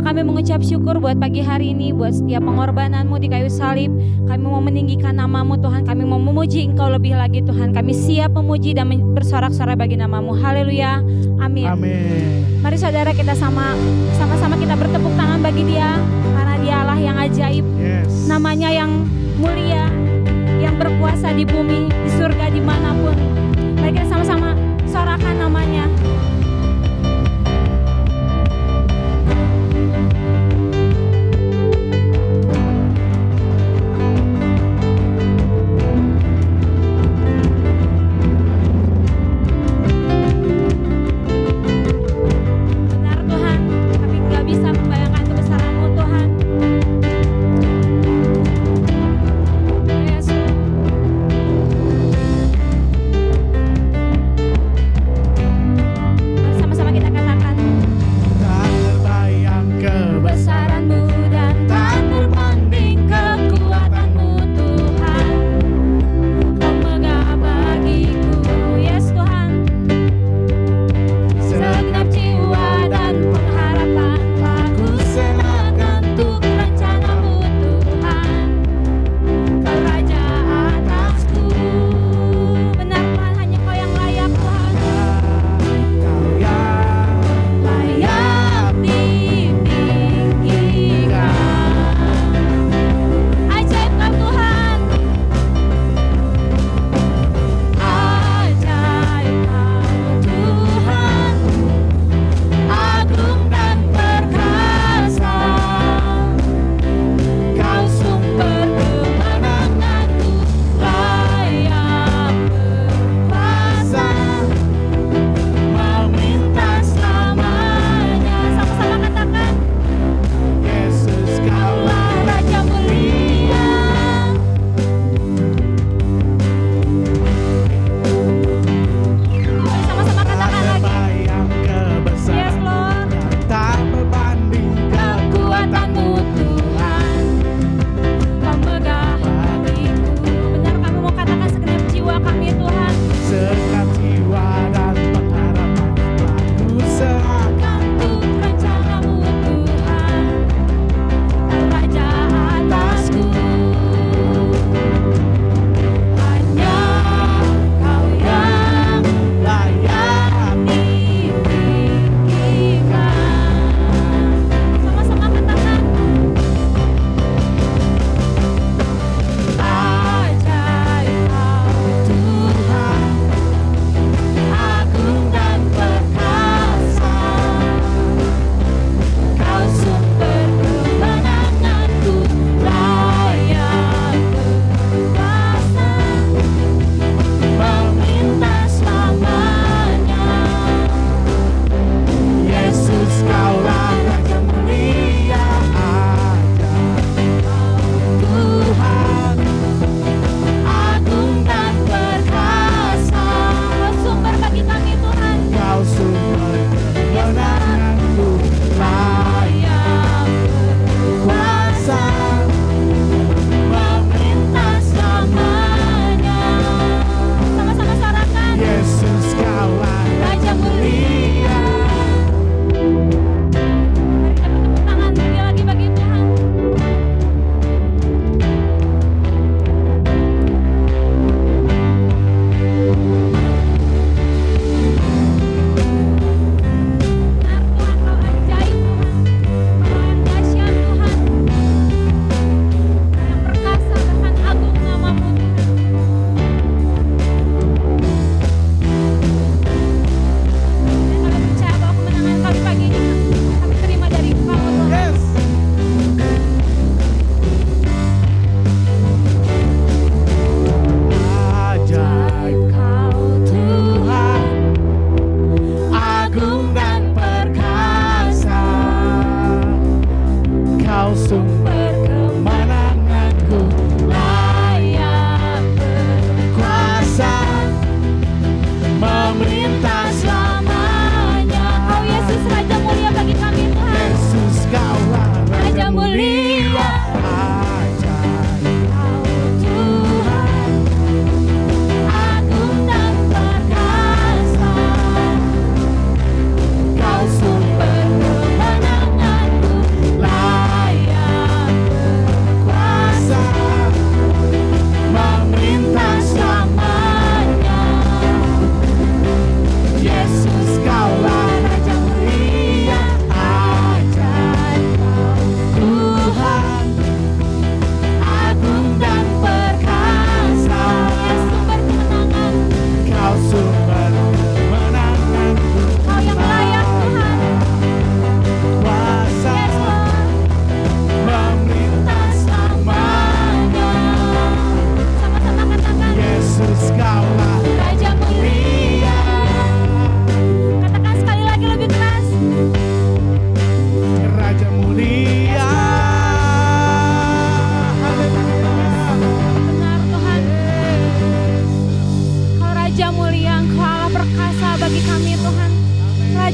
kami mengucap syukur buat pagi hari ini, buat setiap pengorbananmu di kayu salib. Kami mau meninggikan namamu Tuhan, kami mau memuji Engkau lebih lagi Tuhan. Kami siap memuji dan bersorak-sorai bagi namamu. Haleluya, amin. Amin. Mari saudara kita sama-sama kita bertepuk tangan bagi dia, karena dia Allah yang ajaib. Yes. Namanya yang mulia, yang berkuasa di bumi, di surga, dimanapun. Mari kita sama-sama sorakan namanya. Benar Tuhan, kami gak bisa membayangkan kebesaran-Mu Tuhan. Yes.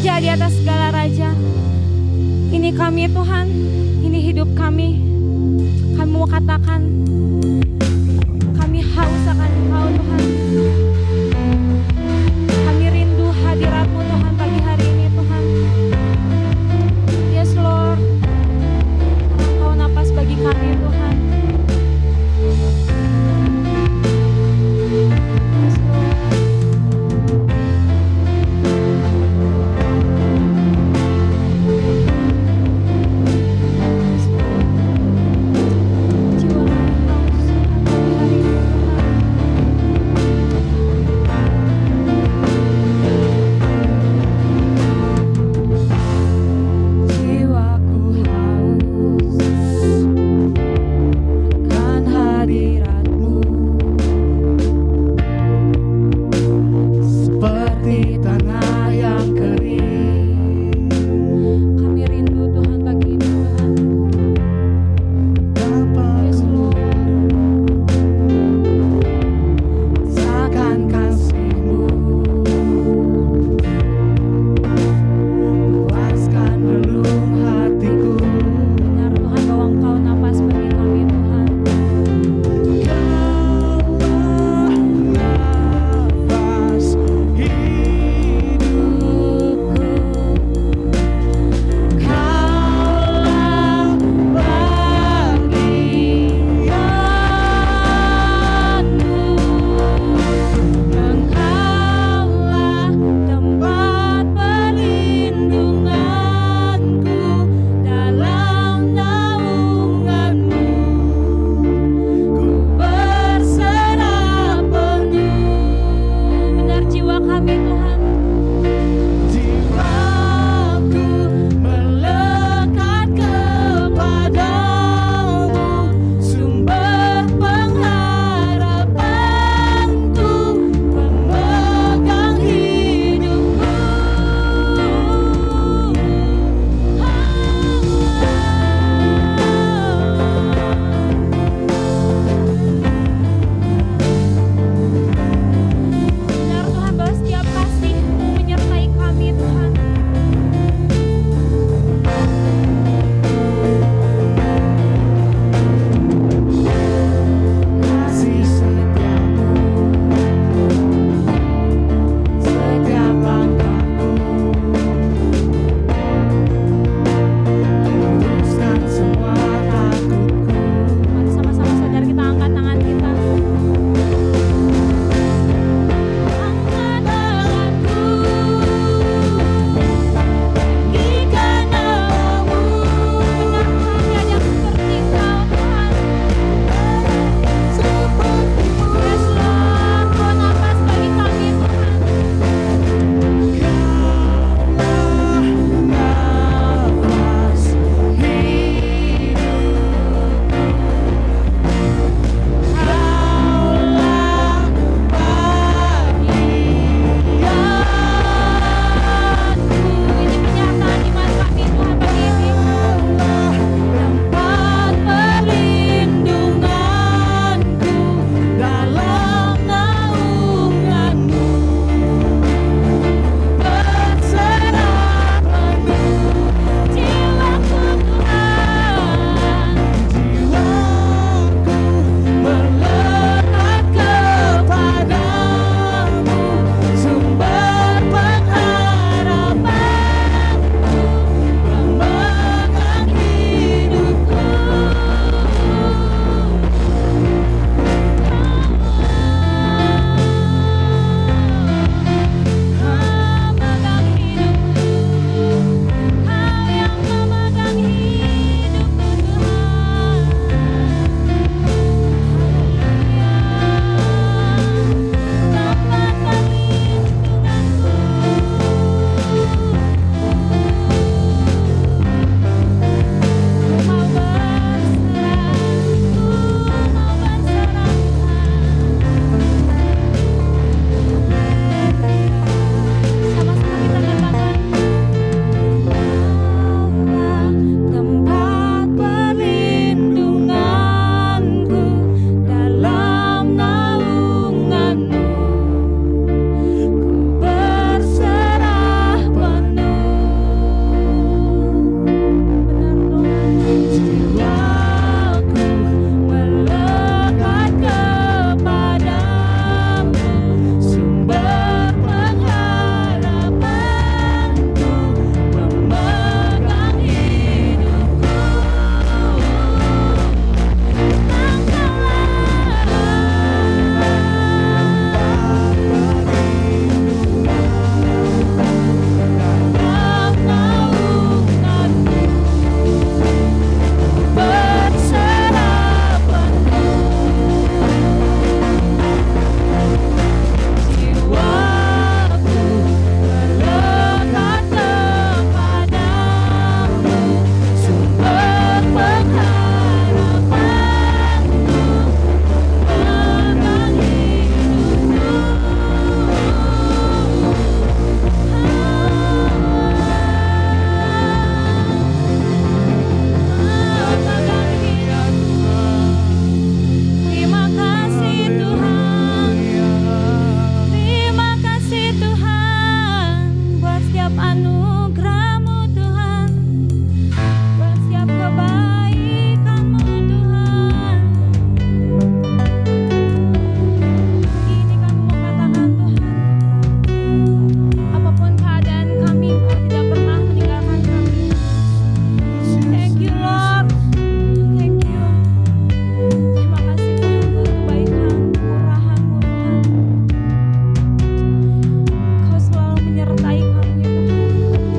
Raja di atas segala raja. Ini kami Tuhan, ini hidup kami. Kami mau katakan, kami haus akan Engkau Tuhan. Kami rindu hadirat-Mu Tuhan pagi hari ini Tuhan. Yes Lord, Engkau napas bagi kami Tuhan. Yes Lord. Jiwa kami haus Tuhan. anugerah-Mu Tuhan, buat setiap kebaikan-Mu Tuhan. Ini kami mau katakan Tuhan, apapun keadaan kami, Engkau tidak pernah meninggalkan kami. Thank you Lord, thank you. Terima kasih Tuhan buat kebaikan, kemurahan-Mu Tuhan. Kau selalu menyertai kami Tuhan.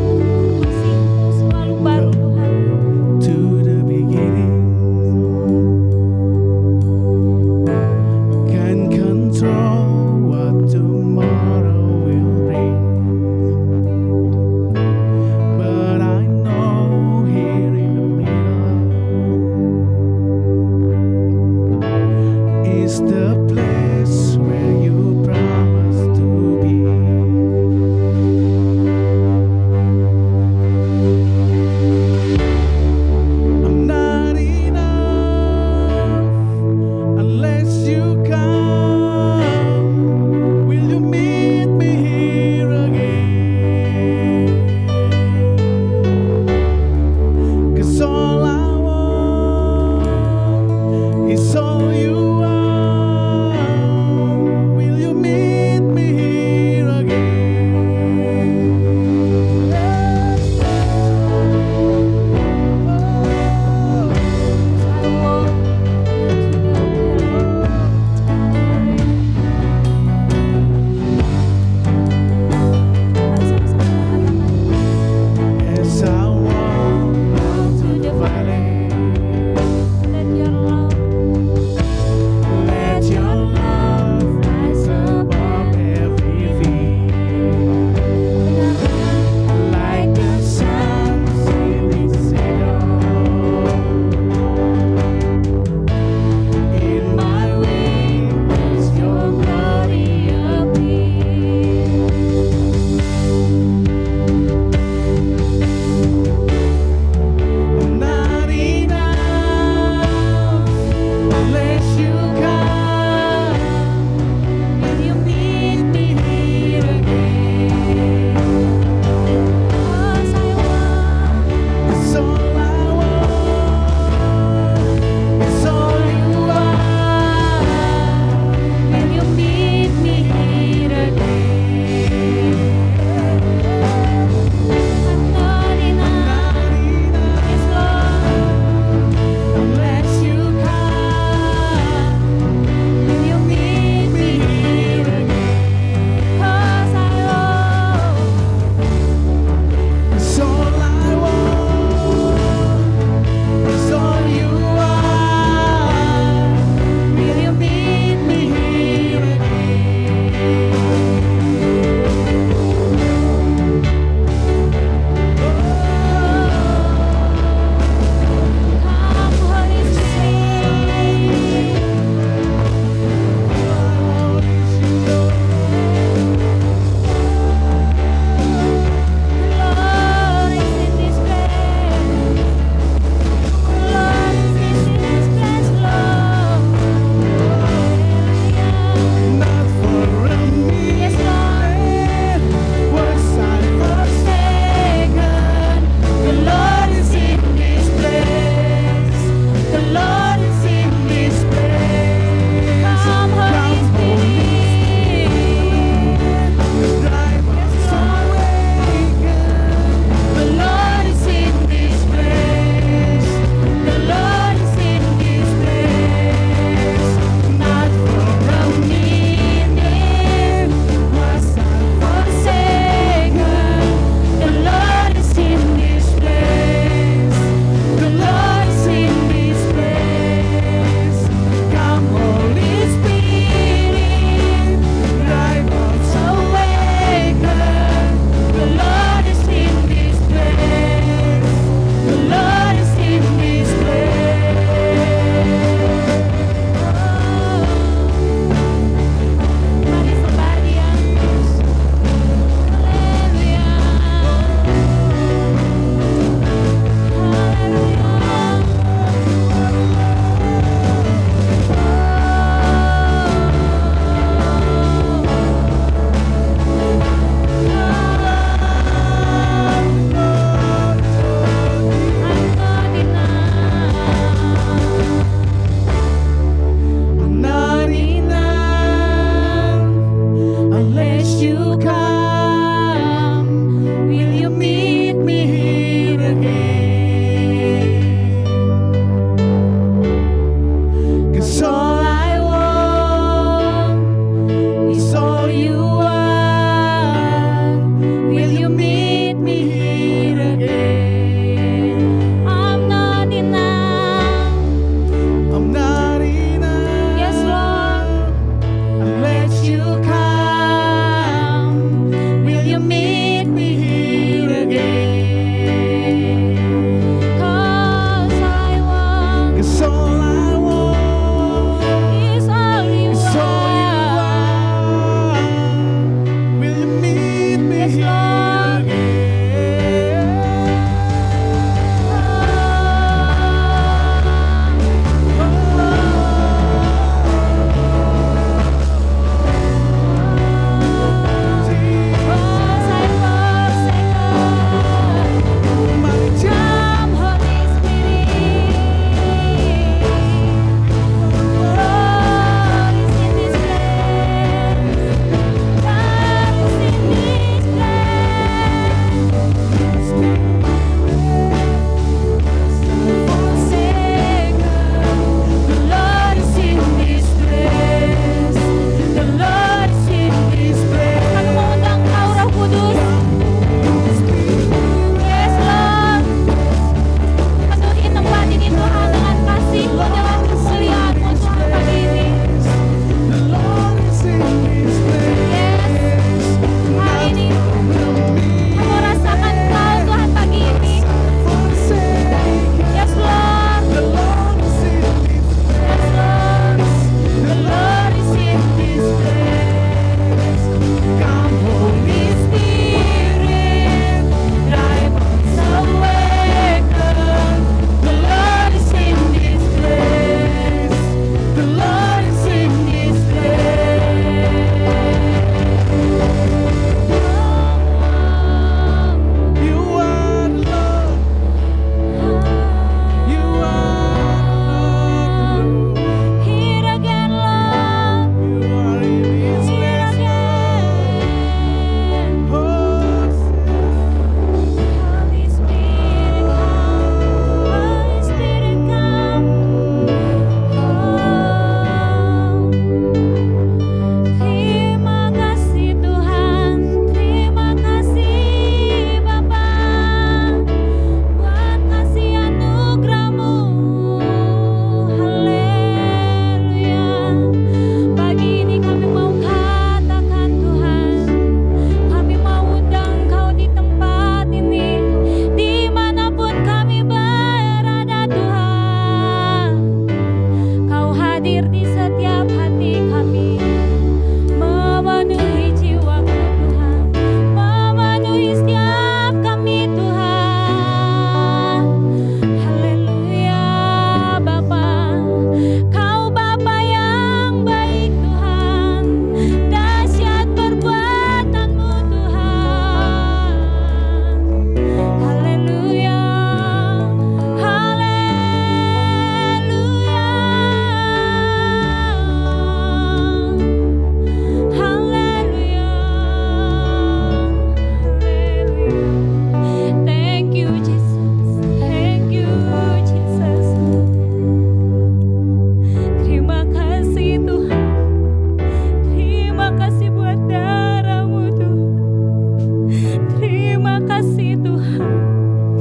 kasih Tuhan.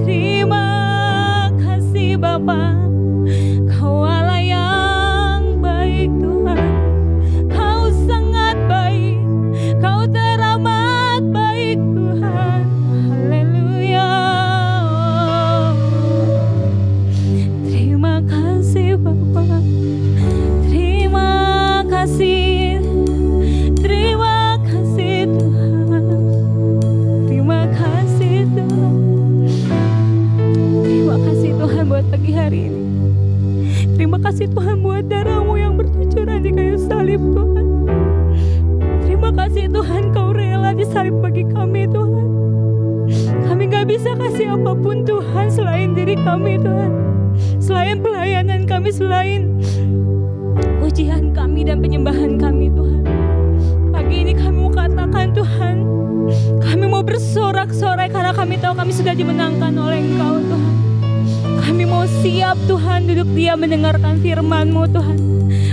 Terima kasih Bapa. Kau Allah yang baik Tuhan. Kau sangat baik. Kau teramat baik Tuhan. Haleluya. Terima kasih Bapa. Terima kasih. Terima kasih Tuhan. Terima kasih Tuhan. Terima kasih Tuhan buat pagi hari ini. Terima kasih Tuhan buat darah-Mu yang bercucuran di kayu salib Tuhan. Terima kasih Tuhan, Kau rela disalib bagi kami Tuhan. Kami gak bisa kasih apapun Tuhan selain diri kami Tuhan. Selain pelayanan kami, selain pujian kami dan penyembahan kami Tuhan. Pagi ini kami mau katakan Tuhan, kami mau bersorak-sorai karena kami tahu kami sudah dimenangkan oleh Engkau Tuhan. Kami mau siap Tuhan duduk diam mendengarkan firman-Mu Tuhan.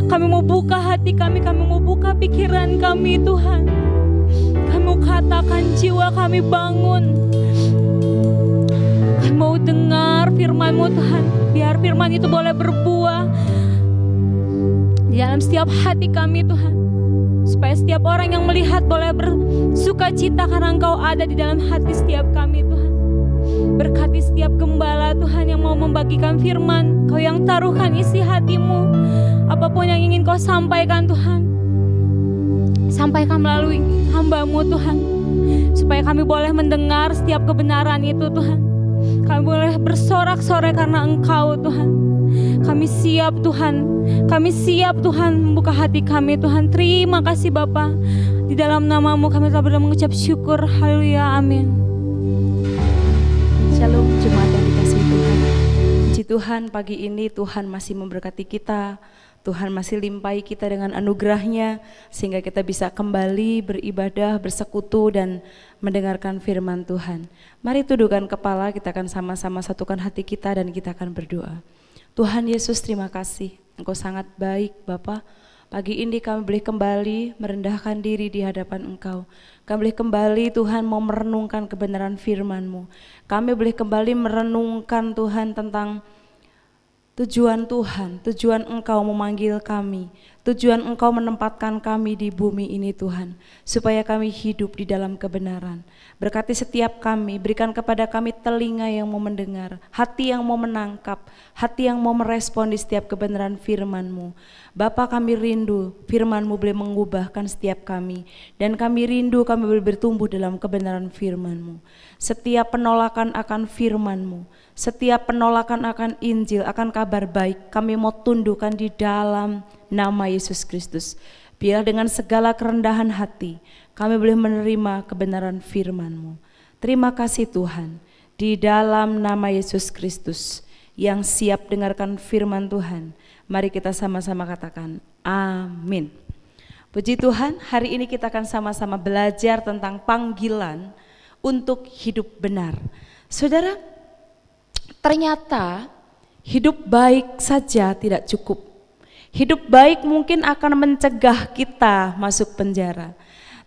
Kami mau buka hati kami mau buka pikiran kami Tuhan. Kami mau katakan jiwa kami bangun. Kami mau dengar firman-Mu Tuhan. Biar firman itu boleh berbuah di dalam setiap hati kami Tuhan. Supaya setiap orang yang melihat boleh bersuka cita karena Engkau ada di dalam hati setiap kami Tuhan. Berkati setiap gembala Tuhan yang mau membagikan firman, Kau yang taruhkan isi hati-Mu. Apapun yang ingin Kau sampaikan Tuhan, sampaikan melalui hamba-Mu Tuhan. Supaya kami boleh mendengar setiap kebenaran itu Tuhan. Kami boleh bersorak-sorai karena Engkau Tuhan. Kami siap Tuhan. Kami siap Tuhan membuka hati kami Tuhan. Terima kasih Bapa. Di dalam nama-Mu kami telah mengucap syukur. Haleluya. Amin. Shalom jemaat yang dikasihi Tuhan. Puji Tuhan, pagi ini Tuhan masih memberkati kita. Tuhan masih limpahi kita dengan anugerah-Nya sehingga kita bisa kembali beribadah, bersekutu dan mendengarkan firman Tuhan. Mari tundukkan kepala, kita akan sama-sama satukan hati kita dan kita akan berdoa. Tuhan Yesus, terima kasih. Engkau sangat baik Bapa. Pagi ini kami boleh kembali merendahkan diri di hadapan Engkau. Kami boleh kembali Tuhan mau merenungkan kebenaran firman-Mu. Kami boleh kembali merenungkan Tuhan tentang tujuan Tuhan, tujuan Engkau memanggil kami, tujuan Engkau menempatkan kami di bumi ini Tuhan, supaya kami hidup di dalam kebenaran. Berkati setiap kami, berikan kepada kami telinga yang mau mendengar, hati yang mau menangkap, hati yang mau merespon di setiap kebenaran firman-Mu. Bapa, kami rindu firman-Mu boleh mengubahkan setiap kami, dan kami rindu kami boleh bertumbuh dalam kebenaran firman-Mu. Setiap penolakan akan firman-Mu, setiap penolakan akan Injil, akan kabar baik, kami mau tundukkan di dalam nama Yesus Kristus. Biar dengan segala kerendahan hati, kami boleh menerima kebenaran firman-Mu. Terima kasih Tuhan, di dalam nama Yesus Kristus yang siap dengarkan firman Tuhan. Mari kita sama-sama katakan amin. Puji Tuhan, hari ini kita akan sama-sama belajar tentang panggilan untuk hidup benar. Saudara, ternyata hidup baik saja tidak cukup. Hidup baik mungkin akan mencegah kita masuk penjara.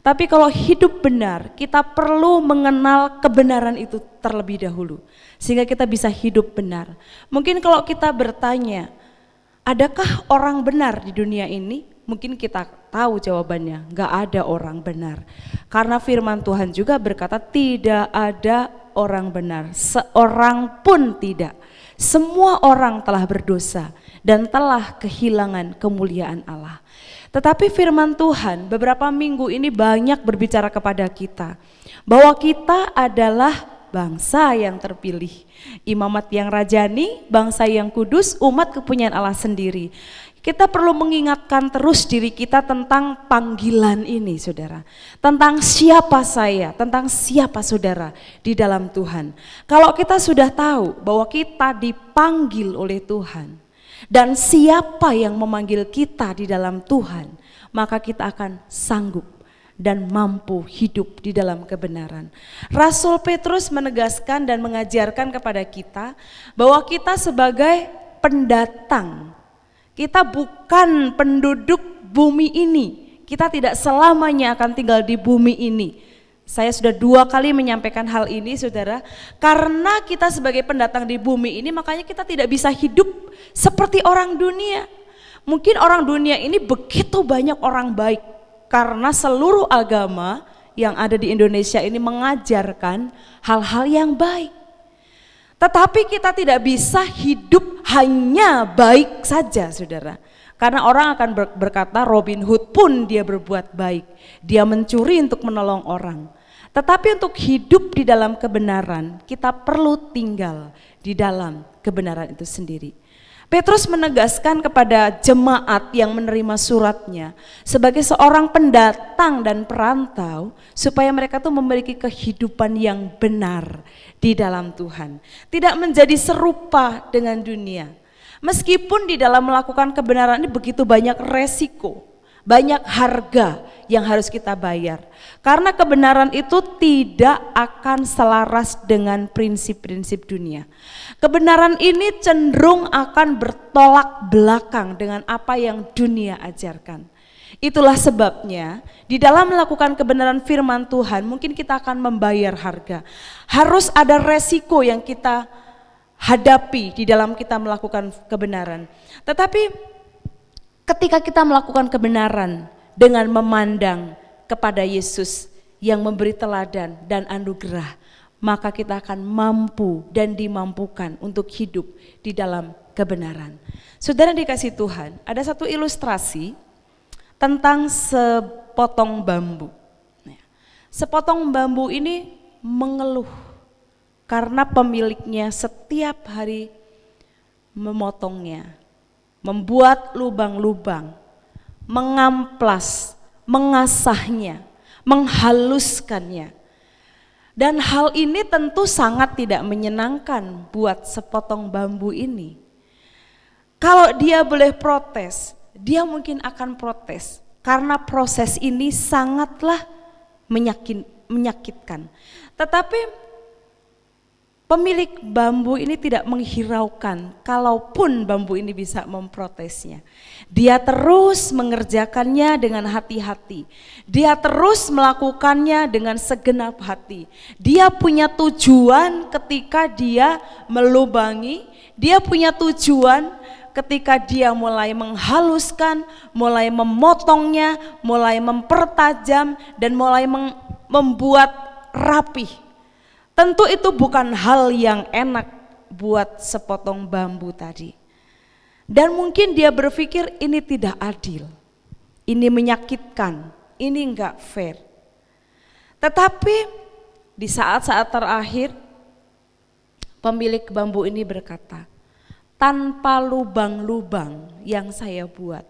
Tapi kalau hidup benar, kita perlu mengenal kebenaran itu terlebih dahulu, sehingga kita bisa hidup benar. Mungkin kalau kita bertanya, adakah orang benar di dunia ini? Mungkin kita tahu jawabannya, gak ada orang benar. Karena firman Tuhan juga berkata tidak ada orang benar, seorang pun tidak. Semua orang telah berdosa dan telah kehilangan kemuliaan Allah. Tetapi firman Tuhan beberapa minggu ini banyak berbicara kepada kita bahwa kita adalah bangsa yang terpilih, imamat yang rajani, bangsa yang kudus, umat kepunyaan Allah sendiri. Kita perlu mengingatkan terus diri kita tentang panggilan ini saudara. Tentang siapa saya, tentang siapa saudara di dalam Tuhan. Kalau kita sudah tahu bahwa kita dipanggil oleh Tuhan dan siapa yang memanggil kita di dalam Tuhan, maka kita akan sanggup dan mampu hidup di dalam kebenaran. Rasul Petrus menegaskan dan mengajarkan kepada kita bahwa kita sebagai pendatang, kita bukan penduduk bumi ini. Kita tidak selamanya akan tinggal di bumi ini. Saya sudah 2 kali menyampaikan hal ini saudara, karena kita sebagai pendatang di bumi ini makanya kita tidak bisa hidup seperti orang dunia. Mungkin orang dunia ini begitu banyak orang baik karena seluruh agama yang ada di Indonesia ini mengajarkan hal-hal yang baik. Tetapi kita tidak bisa hidup hanya baik saja saudara. Karena orang akan berkata Robin Hood pun dia berbuat baik. Dia mencuri untuk menolong orang. Tetapi untuk hidup di dalam kebenaran, kita perlu tinggal di dalam kebenaran itu sendiri. Petrus menegaskan kepada jemaat yang menerima suratnya sebagai seorang pendatang dan perantau supaya mereka tuh memiliki kehidupan yang benar di dalam Tuhan. Tidak menjadi serupa dengan dunia. Meskipun di dalam melakukan kebenaran ini begitu banyak resiko, banyak harga yang harus kita bayar. Karena kebenaran itu tidak akan selaras dengan prinsip-prinsip dunia. Kebenaran ini cenderung akan bertolak belakang dengan apa yang dunia ajarkan. Itulah sebabnya di dalam melakukan kebenaran firman Tuhan mungkin kita akan membayar harga. Harus ada resiko yang kita hadapi di dalam kita melakukan kebenaran. Tetapi ketika kita melakukan kebenaran dengan memandang kepada Yesus yang memberi teladan dan anugerah, maka kita akan mampu dan dimampukan untuk hidup di dalam kebenaran. Saudara dikasih Tuhan, ada satu ilustrasi tentang sepotong bambu. Sepotong bambu ini mengeluh karena pemiliknya setiap hari memotongnya, membuat lubang-lubang, mengamplas, mengasahnya, menghaluskannya. Dan hal ini tentu sangat tidak menyenangkan buat sepotong bambu ini. Kalau dia boleh protes, dia mungkin akan protes karena proses ini sangatlah menyakitkan. Tetapi pemilik bambu ini tidak menghiraukan kalaupun bambu ini bisa memprotesnya. Dia terus mengerjakannya dengan hati-hati. Dia terus melakukannya dengan segenap hati. Dia punya tujuan ketika dia melubangi. Dia punya tujuan ketika dia mulai menghaluskan, mulai memotongnya, mulai mempertajam dan mulai membuat rapih. Tentu itu bukan hal yang enak buat sepotong bambu tadi. Dan mungkin dia berpikir ini tidak adil, ini menyakitkan, ini enggak fair. Tetapi di saat-saat terakhir pemilik bambu ini berkata, tanpa lubang-lubang yang saya buat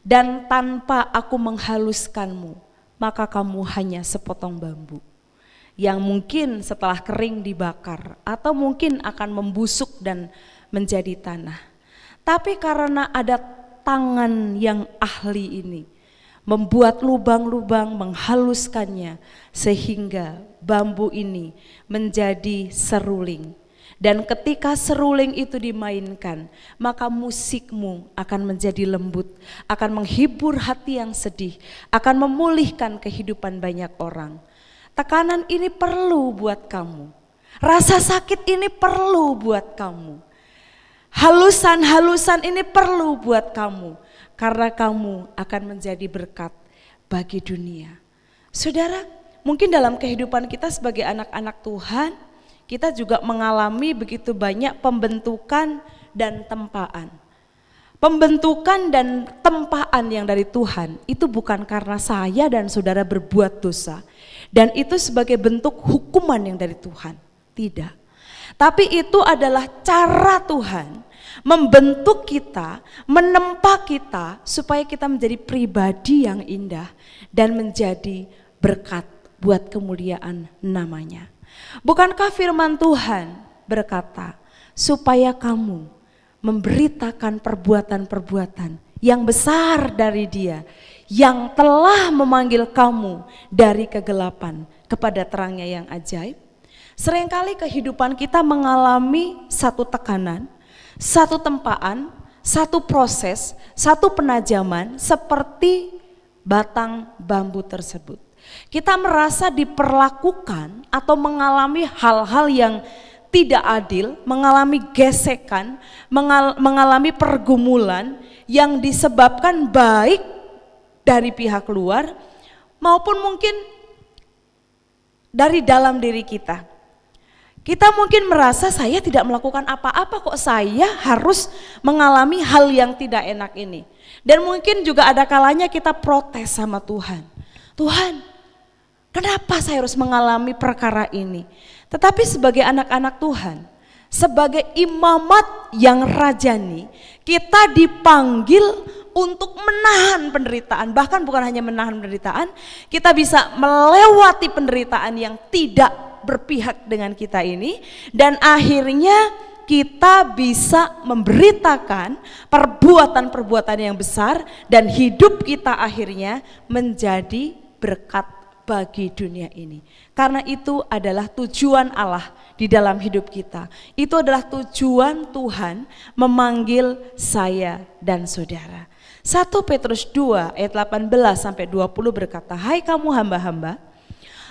dan tanpa aku menghaluskanmu, maka kamu hanya sepotong bambu yang mungkin setelah kering dibakar atau mungkin akan membusuk dan menjadi tanah. Tapi karena ada tangan yang ahli ini membuat lubang-lubang, menghaluskannya sehingga bambu ini menjadi seruling. Dan ketika seruling itu dimainkan, maka musikmu akan menjadi lembut, akan menghibur hati yang sedih, akan memulihkan kehidupan banyak orang. Tekanan ini perlu buat kamu. Rasa sakit ini perlu buat kamu. Halusan-halusan ini perlu buat kamu. Karena kamu akan menjadi berkat bagi dunia. Saudara, mungkin dalam kehidupan kita sebagai anak-anak Tuhan, kita juga mengalami begitu banyak pembentukan dan tempaan. Pembentukan dan tempaan yang dari Tuhan itu bukan karena saya dan saudara berbuat dosa. Dan itu sebagai bentuk hukuman yang dari Tuhan. Tidak. Tapi itu adalah cara Tuhan membentuk kita, menempa kita supaya kita menjadi pribadi yang indah dan menjadi berkat buat kemuliaan namanya. Bukankah firman Tuhan berkata supaya kamu memberitakan perbuatan-perbuatan yang besar dari Dia yang telah memanggil kamu dari kegelapan kepada terangnya yang ajaib. Seringkali kehidupan kita mengalami satu tekanan, satu tempaan, satu proses, satu penajaman seperti batang bambu tersebut. Kita merasa diperlakukan atau mengalami hal-hal yang tidak adil, mengalami gesekan, mengalami pergumulan yang disebabkan baik dari pihak luar maupun mungkin dari dalam diri kita. Kita mungkin merasa saya tidak melakukan apa-apa kok saya harus mengalami hal yang tidak enak ini. Dan mungkin juga ada kalanya kita protes sama Tuhan. Tuhan, kenapa saya harus mengalami perkara ini? Tetapi sebagai anak-anak Tuhan, sebagai imamat yang rajani, kita dipanggil untuk menahan penderitaan. Bahkan bukan hanya menahan penderitaan, kita bisa melewati penderitaan yang tidak berpihak dengan kita ini, dan akhirnya kita bisa memberitakan perbuatan-perbuatan yang besar, dan hidup kita akhirnya menjadi berkat bagi dunia ini. Karena itu adalah tujuan Allah di dalam hidup kita. Itu adalah tujuan Tuhan memanggil saya dan saudara. 1 Petrus 2 ayat 18 sampai 20 berkata, "Hai kamu hamba-hamba,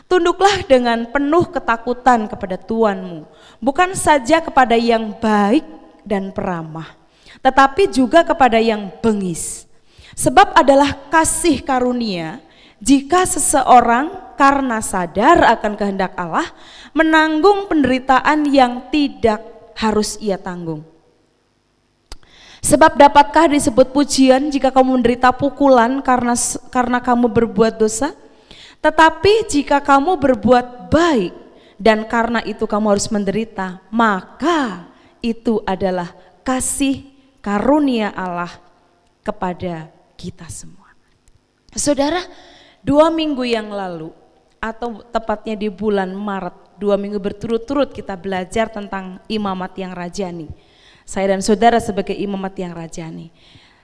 tunduklah dengan penuh ketakutan kepada Tuanmu, bukan saja kepada yang baik dan peramah, tetapi juga kepada yang bengis. Sebab adalah kasih karunia jika seseorang karena sadar akan kehendak Allah menanggung penderitaan yang tidak harus ia tanggung. Sebab dapatkah disebut pujian jika kamu menderita pukulan karena kamu berbuat dosa? Tetapi jika kamu berbuat baik dan karena itu kamu harus menderita, maka itu adalah kasih karunia Allah kepada kita semua." Saudara, 2 minggu yang lalu atau tepatnya di bulan Maret, 2 minggu berturut-turut kita belajar tentang imamat yang rajani. Saya dan saudara sebagai imamat yang rajani,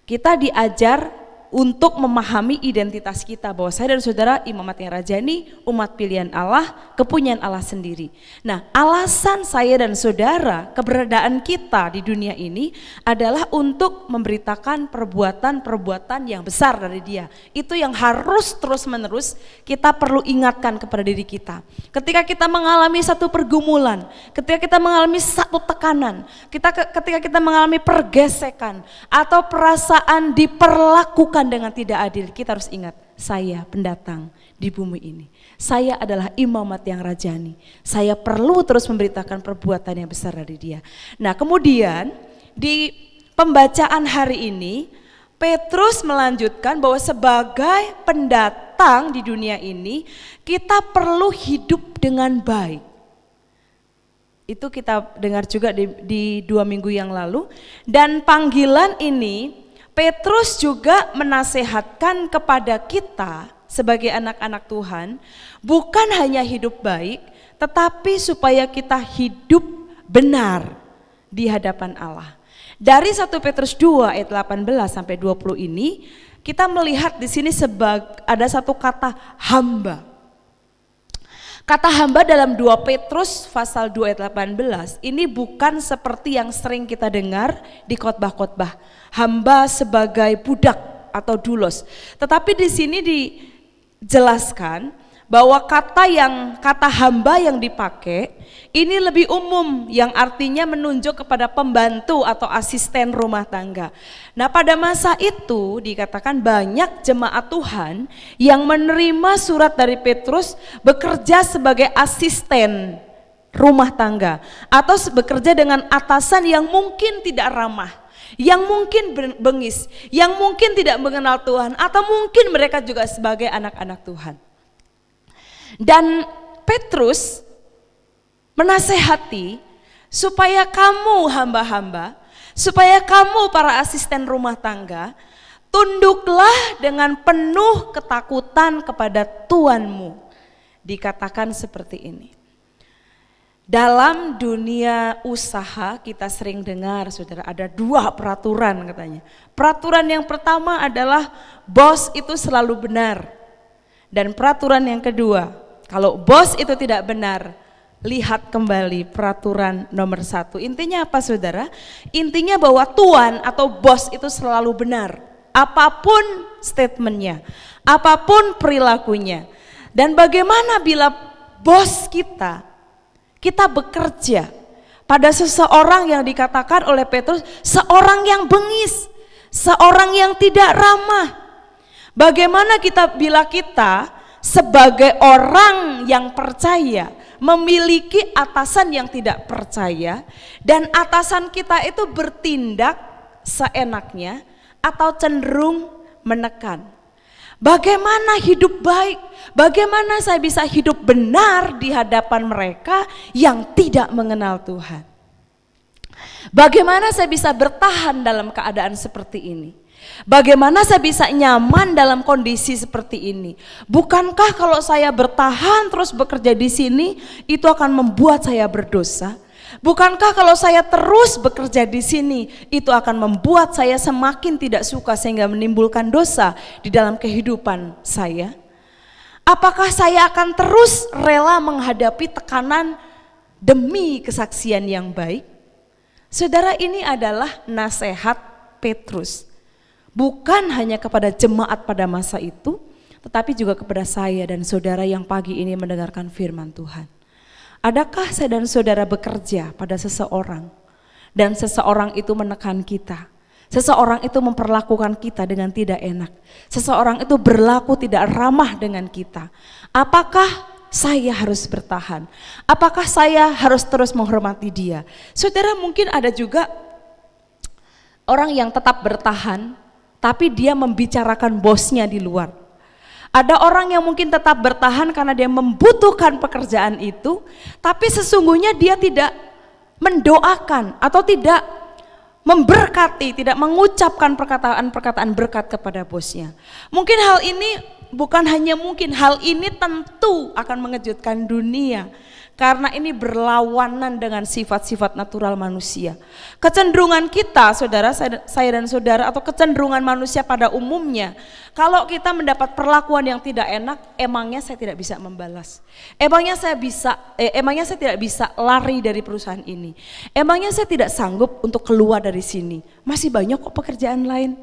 kita diajar untuk memahami identitas kita bahwa saya dan saudara imamat yang rajani, umat pilihan Allah, kepunyaan Allah sendiri. Nah, alasan saya dan saudara keberadaan kita di dunia ini adalah untuk memberitakan perbuatan-perbuatan yang besar dari Dia. Itu yang harus terus-menerus kita perlu ingatkan kepada diri kita. Ketika kita mengalami satu pergumulan, ketika kita mengalami satu tekanan, ketika kita mengalami pergesekan atau perasaan diperlakukan dengan tidak adil, kita harus ingat, saya pendatang di bumi ini. Saya adalah imamat yang rajani. Saya perlu terus memberitakan perbuatan yang besar dari Dia. Nah, kemudian di pembacaan hari ini Petrus melanjutkan bahwa sebagai pendatang di dunia ini kita perlu hidup dengan baik. Itu kita dengar juga di 2 minggu yang lalu. Dan panggilan ini Petrus juga menasehatkan kepada kita sebagai anak-anak Tuhan, bukan hanya hidup baik, tetapi supaya kita hidup benar di hadapan Allah. Dari 1 Petrus 2 ayat 18 sampai 20 ini, kita melihat di sini ada satu kata hamba. Kata hamba dalam 2 Petrus pasal 2 ayat 18 ini bukan seperti yang sering kita dengar di khotbah-khotbah, hamba sebagai budak atau doulos. Tetapi di sini dijelaskan bahwa kata hamba yang dipakai ini lebih umum, yang artinya menunjuk kepada pembantu atau asisten rumah tangga. Nah, pada masa itu dikatakan banyak jemaat Tuhan yang menerima surat dari Petrus bekerja sebagai asisten rumah tangga atau bekerja dengan atasan yang mungkin tidak ramah, yang mungkin bengis, yang mungkin tidak mengenal Tuhan, atau mungkin mereka juga sebagai anak-anak Tuhan. Dan Petrus menasehati supaya kamu hamba-hamba, supaya kamu para asisten rumah tangga, tunduklah dengan penuh ketakutan kepada Tuanmu. Dikatakan seperti ini. Dalam dunia usaha kita sering dengar, saudara, ada 2 peraturan katanya. Peraturan yang pertama adalah bos itu selalu benar. Dan peraturan yang kedua, kalau bos itu tidak benar, lihat kembali peraturan nomor 1. Intinya apa, saudara? Intinya bahwa tuan atau bos itu selalu benar. Apapun statementnya, apapun perilakunya. Dan bagaimana bila bos kita bekerja pada seseorang yang dikatakan oleh Petrus seorang yang bengis, seorang yang tidak ramah. Bagaimana bila kita sebagai orang yang percaya memiliki atasan yang tidak percaya dan atasan kita itu bertindak seenaknya atau cenderung menekan. Bagaimana hidup baik? Bagaimana saya bisa hidup benar di hadapan mereka yang tidak mengenal Tuhan? Bagaimana saya bisa bertahan dalam keadaan seperti ini? Bagaimana saya bisa nyaman dalam kondisi seperti ini? Bukankah kalau saya bertahan terus bekerja di sini itu akan membuat saya berdosa? Bukankah kalau saya terus bekerja di sini itu akan membuat saya semakin tidak suka sehingga menimbulkan dosa di dalam kehidupan saya? Apakah saya akan terus rela menghadapi tekanan demi kesaksian yang baik? Saudara, ini adalah nasihat Petrus. Bukan hanya kepada jemaat pada masa itu, tetapi juga kepada saya dan saudara yang pagi ini mendengarkan firman Tuhan. Adakah saya dan saudara bekerja pada seseorang dan seseorang itu menekan kita? Seseorang itu memperlakukan kita dengan tidak enak. Seseorang itu berlaku tidak ramah dengan kita. Apakah saya harus bertahan? Apakah saya harus terus menghormati dia? Saudara, mungkin ada juga orang yang tetap bertahan tapi dia membicarakan bosnya di luar. Ada orang yang mungkin tetap bertahan karena dia membutuhkan pekerjaan itu, tapi sesungguhnya dia tidak mendoakan atau tidak memberkati, tidak mengucapkan perkataan-perkataan berkat kepada bosnya. Mungkin hal ini, bukan hanya mungkin, hal ini tentu akan mengejutkan dunia. Karena ini berlawanan dengan sifat-sifat natural manusia. Kecenderungan kita, saudara, saya dan saudara, atau kecenderungan manusia pada umumnya, kalau kita mendapat perlakuan yang tidak enak, emangnya saya tidak bisa membalas. Emangnya saya tidak bisa lari dari perusahaan ini. Emangnya saya tidak sanggup untuk keluar dari sini. Masih banyak kok pekerjaan lain.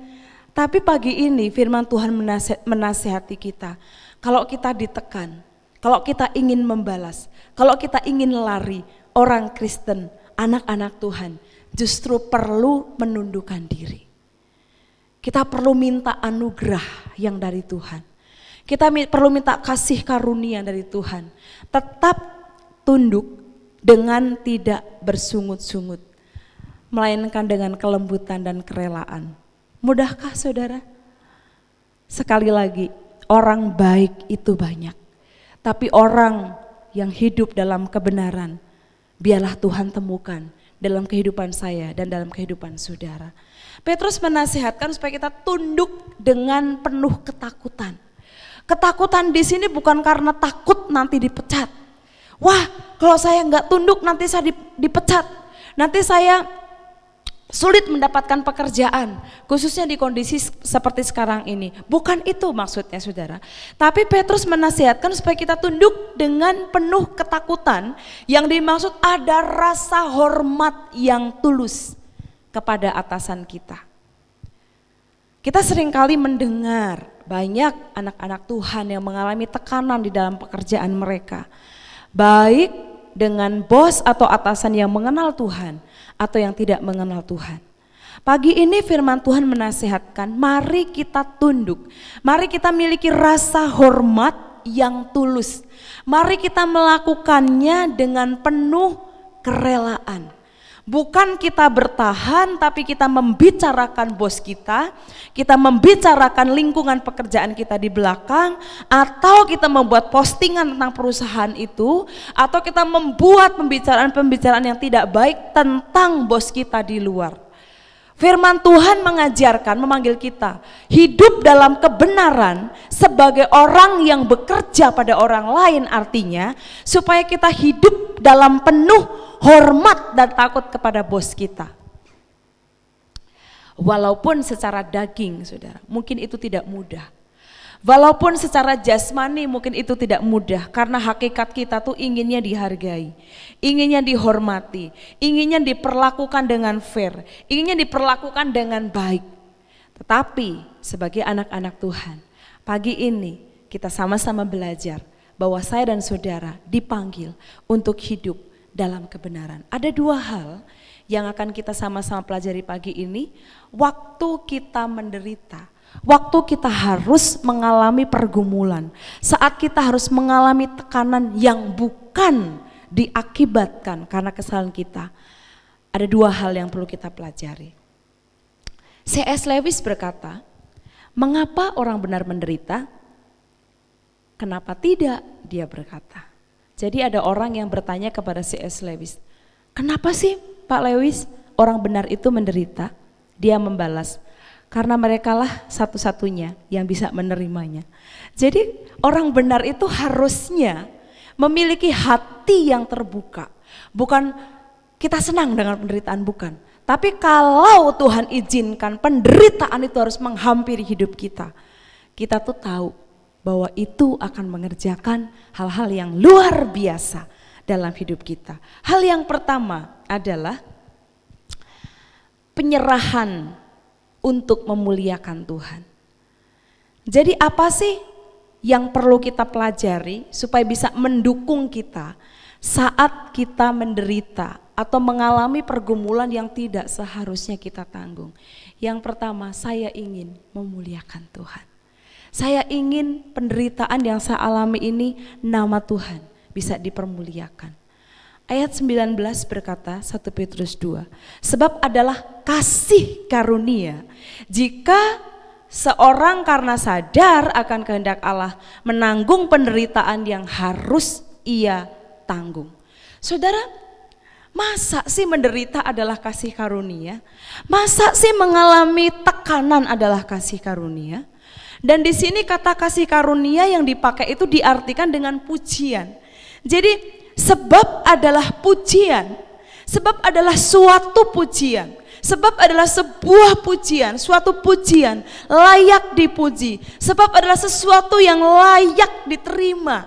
Tapi pagi ini firman Tuhan menasihati kita. Kalau kita ditekan, kalau kita ingin membalas, kalau kita ingin lari, orang Kristen, anak-anak Tuhan justru perlu menundukkan diri. Kita perlu minta anugerah yang dari Tuhan. Kita perlu minta kasih karunia dari Tuhan. Tetap tunduk dengan tidak bersungut-sungut, melainkan dengan kelembutan dan kerelaan. Mudahkah saudara? Sekali lagi, orang baik itu banyak. Tapi orang yang hidup dalam kebenaran, biarlah Tuhan temukan dalam kehidupan saya dan dalam kehidupan saudara. Petrus menasihatkan supaya kita tunduk dengan penuh ketakutan. Ketakutan di sini bukan karena takut nanti dipecat. Wah, kalau saya nggak tunduk nanti saya dipecat. Nanti saya sulit mendapatkan pekerjaan, khususnya di kondisi seperti sekarang ini. Bukan itu maksudnya saudara. Tapi Petrus menasihatkan supaya kita tunduk dengan penuh ketakutan. Yang dimaksud ada rasa hormat yang tulus kepada atasan kita. Kita seringkali mendengar banyak anak-anak Tuhan yang mengalami tekanan di dalam pekerjaan mereka. Baik dengan bos atau atasan yang mengenal Tuhan atau yang tidak mengenal Tuhan. Pagi ini firman Tuhan menasihatkan, mari kita tunduk, mari kita miliki rasa hormat yang tulus. Mari kita melakukannya dengan penuh kerelaan. Bukan kita bertahan tapi kita membicarakan bos kita membicarakan lingkungan pekerjaan kita di belakang, atau kita membuat postingan tentang perusahaan itu, atau kita membuat pembicaraan-pembicaraan yang tidak baik tentang bos kita di luar. Firman Tuhan mengajarkan, memanggil kita hidup dalam kebenaran sebagai orang yang bekerja pada orang lain, artinya supaya kita hidup dalam penuh hormat dan takut kepada bos kita. Walaupun secara daging, saudara, mungkin itu tidak mudah. Walaupun secara jasmani mungkin itu tidak mudah, karena hakikat kita tuh inginnya dihargai, inginnya dihormati, inginnya diperlakukan dengan fair, inginnya diperlakukan dengan baik. Tetapi sebagai anak-anak Tuhan, pagi ini kita sama-sama belajar bahwa saya dan saudara dipanggil untuk hidup dalam kebenaran. Ada dua hal yang akan kita sama-sama pelajari pagi ini. Waktu kita menderita, waktu kita harus mengalami pergumulan, saat kita harus mengalami tekanan yang bukan diakibatkan karena kesalahan kita, ada dua hal yang perlu kita pelajari. C.S. Lewis berkata, mengapa orang benar menderita? Kenapa tidak? Dia berkata. Jadi ada orang yang bertanya kepada C.S. Lewis, kenapa sih Pak Lewis orang benar itu menderita? Dia membalas, karena merekalah satu-satunya yang bisa menerimanya. Jadi orang benar itu harusnya memiliki hati yang terbuka. Bukan kita senang dengan penderitaan, bukan. Tapi kalau Tuhan izinkan penderitaan itu harus menghampiri hidup kita, kita tuh tahu bahwa itu akan mengerjakan hal-hal yang luar biasa dalam hidup kita. Hal yang pertama adalah penyerahan untuk memuliakan Tuhan. Jadi apa sih yang perlu kita pelajari supaya bisa mendukung kita saat kita menderita atau mengalami pergumulan yang tidak seharusnya kita tanggung? Yang pertama, saya ingin memuliakan Tuhan. Saya ingin penderitaan yang saya alami ini, nama Tuhan bisa dipermuliakan. Ayat 19 berkata, 1 Petrus 2, sebab adalah kasih karunia jika seorang karena sadar akan kehendak Allah menanggung penderitaan yang harus ia tanggung. Saudara, masa sih menderita adalah kasih karunia? Masa sih mengalami tekanan adalah kasih karunia? Dan di sini kata kasih karunia yang dipakai itu diartikan dengan pujian. Jadi sebab adalah pujian, sebab adalah suatu pujian, sebab adalah sebuah pujian, suatu pujian layak dipuji, sebab adalah sesuatu yang layak diterima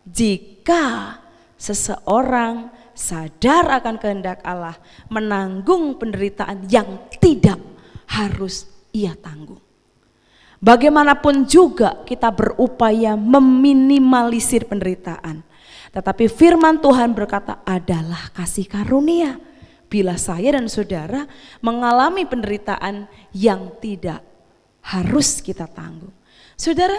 jika seseorang sadar akan kehendak Allah menanggung penderitaan yang tidak harus ia tanggung. Bagaimanapun juga kita berupaya meminimalisir penderitaan, tetapi firman Tuhan berkata adalah kasih karunia bila saya dan saudara mengalami penderitaan yang tidak harus kita tanggung. Saudara,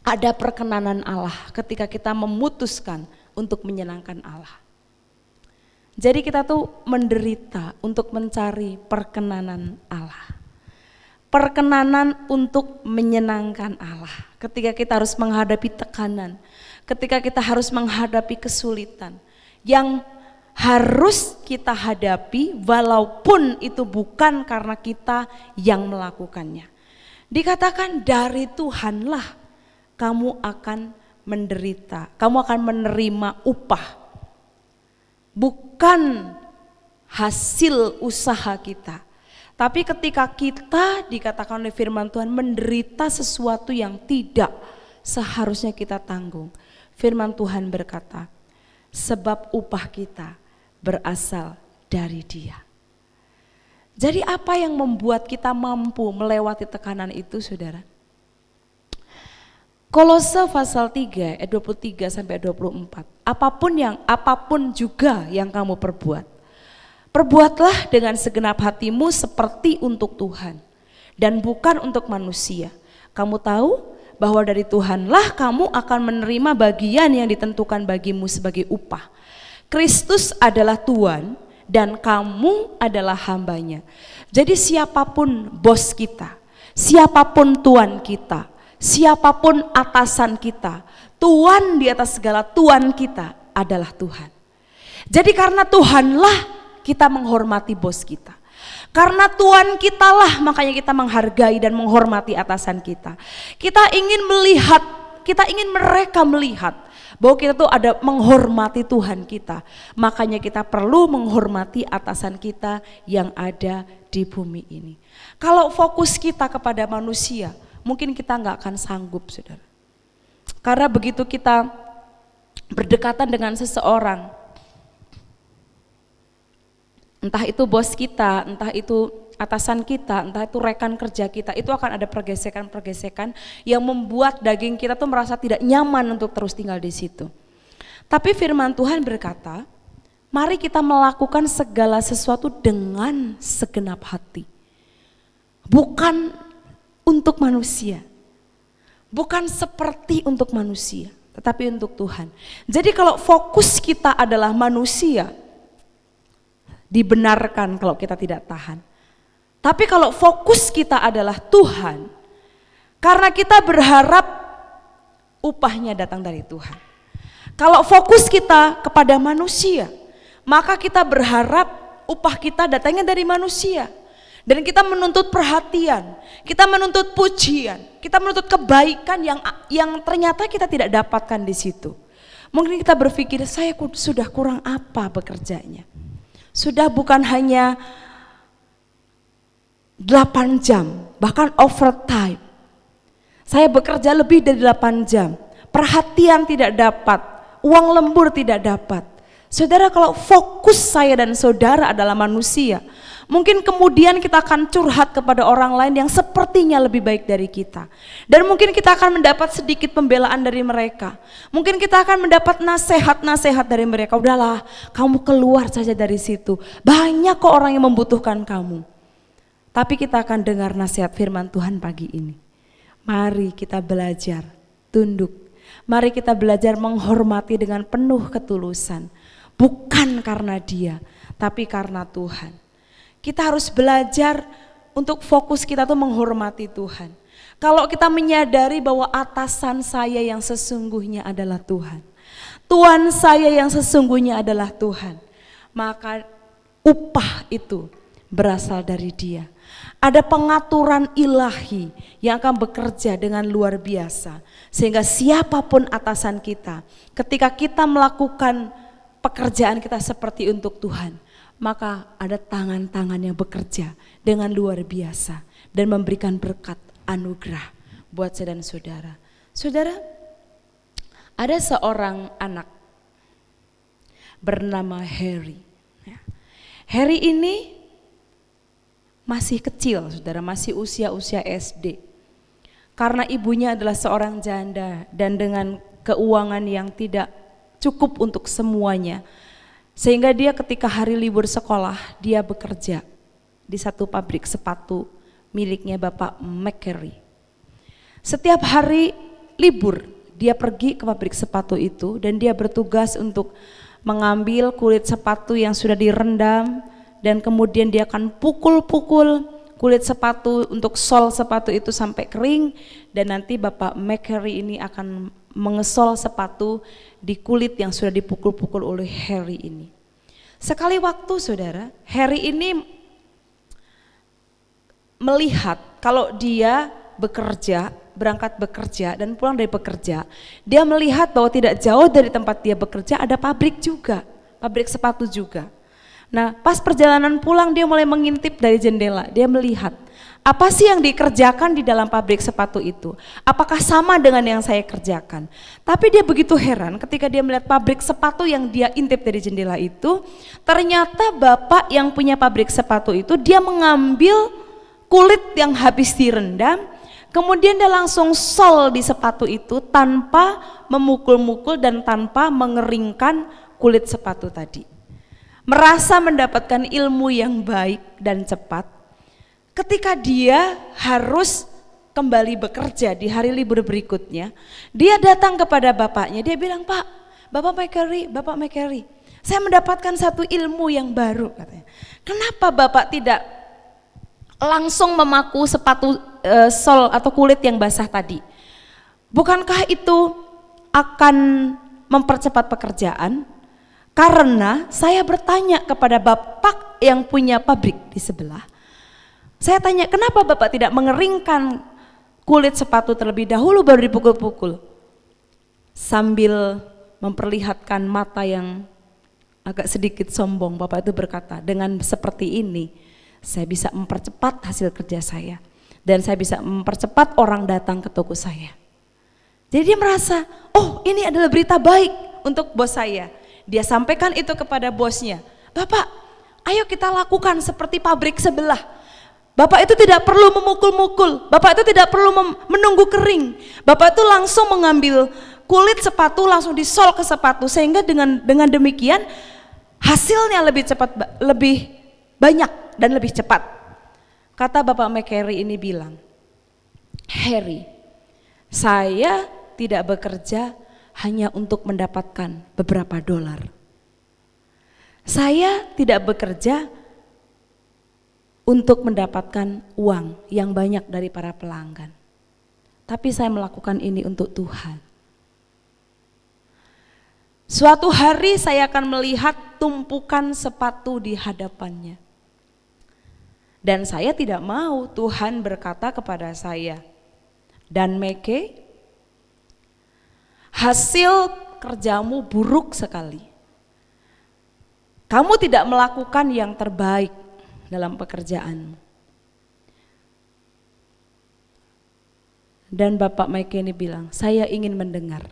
ada perkenanan Allah ketika kita memutuskan untuk menyenangkan Allah. Jadi kita tuh menderita untuk mencari perkenanan Allah. Perkenanan untuk menyenangkan Allah. Ketika kita harus menghadapi tekanan, ketika kita harus menghadapi kesulitan yang harus kita hadapi walaupun itu bukan karena kita yang melakukannya. Dikatakan dari Tuhanlah kamu akan menderita, kamu akan menerima upah. Bukan hasil usaha kita. Tapi ketika kita dikatakan oleh firman Tuhan menderita sesuatu yang tidak seharusnya kita tanggung. Firman Tuhan berkata, sebab upah kita berasal dari Dia. Jadi apa yang membuat kita mampu melewati tekanan itu, saudara? Kolose pasal 3 ayat 23 sampai 24. Apapun juga yang kamu perbuat, perbuatlah dengan segenap hatimu seperti untuk Tuhan dan bukan untuk manusia. Kamu tahu bahwa dari Tuhanlah kamu akan menerima bagian yang ditentukan bagimu sebagai upah. Kristus adalah Tuhan dan kamu adalah hambanya. Jadi siapapun bos kita, siapapun Tuhan kita, siapapun atasan kita, Tuhan di atas segala Tuhan kita adalah Tuhan. Jadi karena Tuhanlah kita menghormati bos kita. Karena Tuhan kitalah makanya kita menghargai dan menghormati atasan kita. Kita ingin melihat, kita ingin mereka melihat bahwa kita tuh ada menghormati Tuhan kita. Makanya kita perlu menghormati atasan kita yang ada di bumi ini. Kalau fokus kita kepada manusia, mungkin kita nggak akan sanggup, saudara. Karena begitu kita berdekatan dengan seseorang, Entah itu bos kita, entah itu atasan kita, entah itu rekan kerja kita, itu akan ada pergesekan-pergesekan yang membuat daging kita tuh merasa tidak nyaman untuk terus tinggal di situ. Tapi firman Tuhan berkata, mari kita melakukan segala sesuatu dengan segenap hati. Bukan untuk manusia, bukan seperti untuk manusia, tetapi untuk Tuhan. Jadi kalau fokus kita adalah manusia, dibenarkan kalau kita tidak tahan. Tapi kalau fokus kita adalah Tuhan, karena kita berharap upahnya datang dari Tuhan. Kalau fokus kita kepada manusia, maka kita berharap upah kita datangnya dari manusia. Dan kita menuntut perhatian, kita menuntut pujian, kita menuntut kebaikan yang ternyata kita tidak dapatkan di situ. Mungkin kita berpikir, saya sudah kurang apa bekerjanya. Sudah bukan hanya 8 jam, bahkan overtime. Saya bekerja lebih dari 8 jam, perhatian tidak dapat, uang lembur tidak dapat. Saudara, kalau fokus saya dan saudara adalah manusia, mungkin kemudian kita akan curhat kepada orang lain yang sepertinya lebih baik dari kita. Dan mungkin kita akan mendapat sedikit pembelaan dari mereka. Mungkin kita akan mendapat nasihat-nasihat dari mereka. Udahlah, kamu keluar saja dari situ. Banyak kok orang yang membutuhkan kamu. Tapi kita akan dengar nasihat firman Tuhan pagi ini. Mari kita belajar tunduk. Mari kita belajar menghormati dengan penuh ketulusan. Bukan karena dia, tapi karena Tuhan. Kita harus belajar untuk fokus kita tuh menghormati Tuhan. Kalau kita menyadari bahwa atasan saya yang sesungguhnya adalah Tuhan, Tuhan saya yang sesungguhnya adalah Tuhan, maka upah itu berasal dari Dia. Ada pengaturan ilahi yang akan bekerja dengan luar biasa, sehingga siapapun atasan kita, ketika kita melakukan pekerjaan kita seperti untuk Tuhan, maka ada tangan-tangan yang bekerja dengan luar biasa dan memberikan berkat anugerah buat saya dan saudara. Saudara, ada seorang anak bernama Harry. Harry ini masih kecil, saudara, masih usia SD. Karena ibunya adalah seorang janda dan dengan keuangan yang tidak cukup untuk semuanya, sehingga dia ketika hari libur sekolah, dia bekerja di satu pabrik sepatu miliknya Bapak McCary. Setiap hari libur, dia pergi ke pabrik sepatu itu dan dia bertugas untuk mengambil kulit sepatu yang sudah direndam dan kemudian dia akan pukul-pukul kulit sepatu untuk sol sepatu itu sampai kering, dan nanti Bapak McCary ini akan mengesol sepatu di kulit yang sudah dipukul-pukul oleh Harry ini. Sekali waktu, saudara, Harry ini melihat kalau dia bekerja, berangkat bekerja dan pulang dari bekerja, dia melihat bahwa tidak jauh dari tempat dia bekerja ada pabrik juga, pabrik sepatu juga. Nah, pas perjalanan pulang dia mulai mengintip dari jendela, dia melihat apa sih yang dikerjakan di dalam pabrik sepatu itu? Apakah sama dengan yang saya kerjakan? Tapi dia begitu heran ketika dia melihat pabrik sepatu yang dia intip dari jendela itu, ternyata bapak yang punya pabrik sepatu itu dia mengambil kulit yang habis direndam, kemudian dia langsung sol di sepatu itu tanpa memukul-mukul dan tanpa mengeringkan kulit sepatu tadi. Merasa mendapatkan ilmu yang baik dan cepat, ketika dia harus kembali bekerja di hari libur berikutnya, dia datang kepada bapaknya, dia bilang, "Pak, Bapak McCary, saya mendapatkan satu ilmu yang baru," katanya. "Kenapa Bapak tidak langsung memaku sepatu sol atau kulit yang basah tadi? Bukankah itu akan mempercepat pekerjaan? Karena saya bertanya kepada bapak yang punya pabrik di sebelah. Saya tanya, kenapa Bapak tidak mengeringkan kulit sepatu terlebih dahulu baru dipukul-pukul?" Sambil memperlihatkan mata yang agak sedikit sombong, bapak itu berkata, "Dengan seperti ini saya bisa mempercepat hasil kerja saya dan saya bisa mempercepat orang datang ke toko saya." Jadi dia merasa, oh ini adalah berita baik untuk bos saya. Dia sampaikan itu kepada bosnya, "Bapak, Ayo kita lakukan seperti pabrik sebelah. Bapak itu tidak perlu memukul-mukul, Bapak itu tidak perlu menunggu kering. Bapak itu langsung mengambil kulit sepatu, langsung disol ke sepatu, sehingga dengan demikian hasilnya lebih cepat, lebih banyak dan lebih cepat. Kata Bapak McCary ini bilang, Harry, saya tidak bekerja hanya untuk mendapatkan beberapa dolar. Saya tidak bekerja untuk mendapatkan uang yang banyak dari para pelanggan. Tapi saya melakukan ini untuk Tuhan. Suatu hari saya akan melihat tumpukan sepatu di hadapannya. Dan saya tidak mau Tuhan berkata kepada saya, dan Meke, hasil kerjamu buruk sekali. Kamu tidak melakukan yang terbaik dalam pekerjaanmu. Dan Bapak Mike ini bilang, saya ingin mendengar.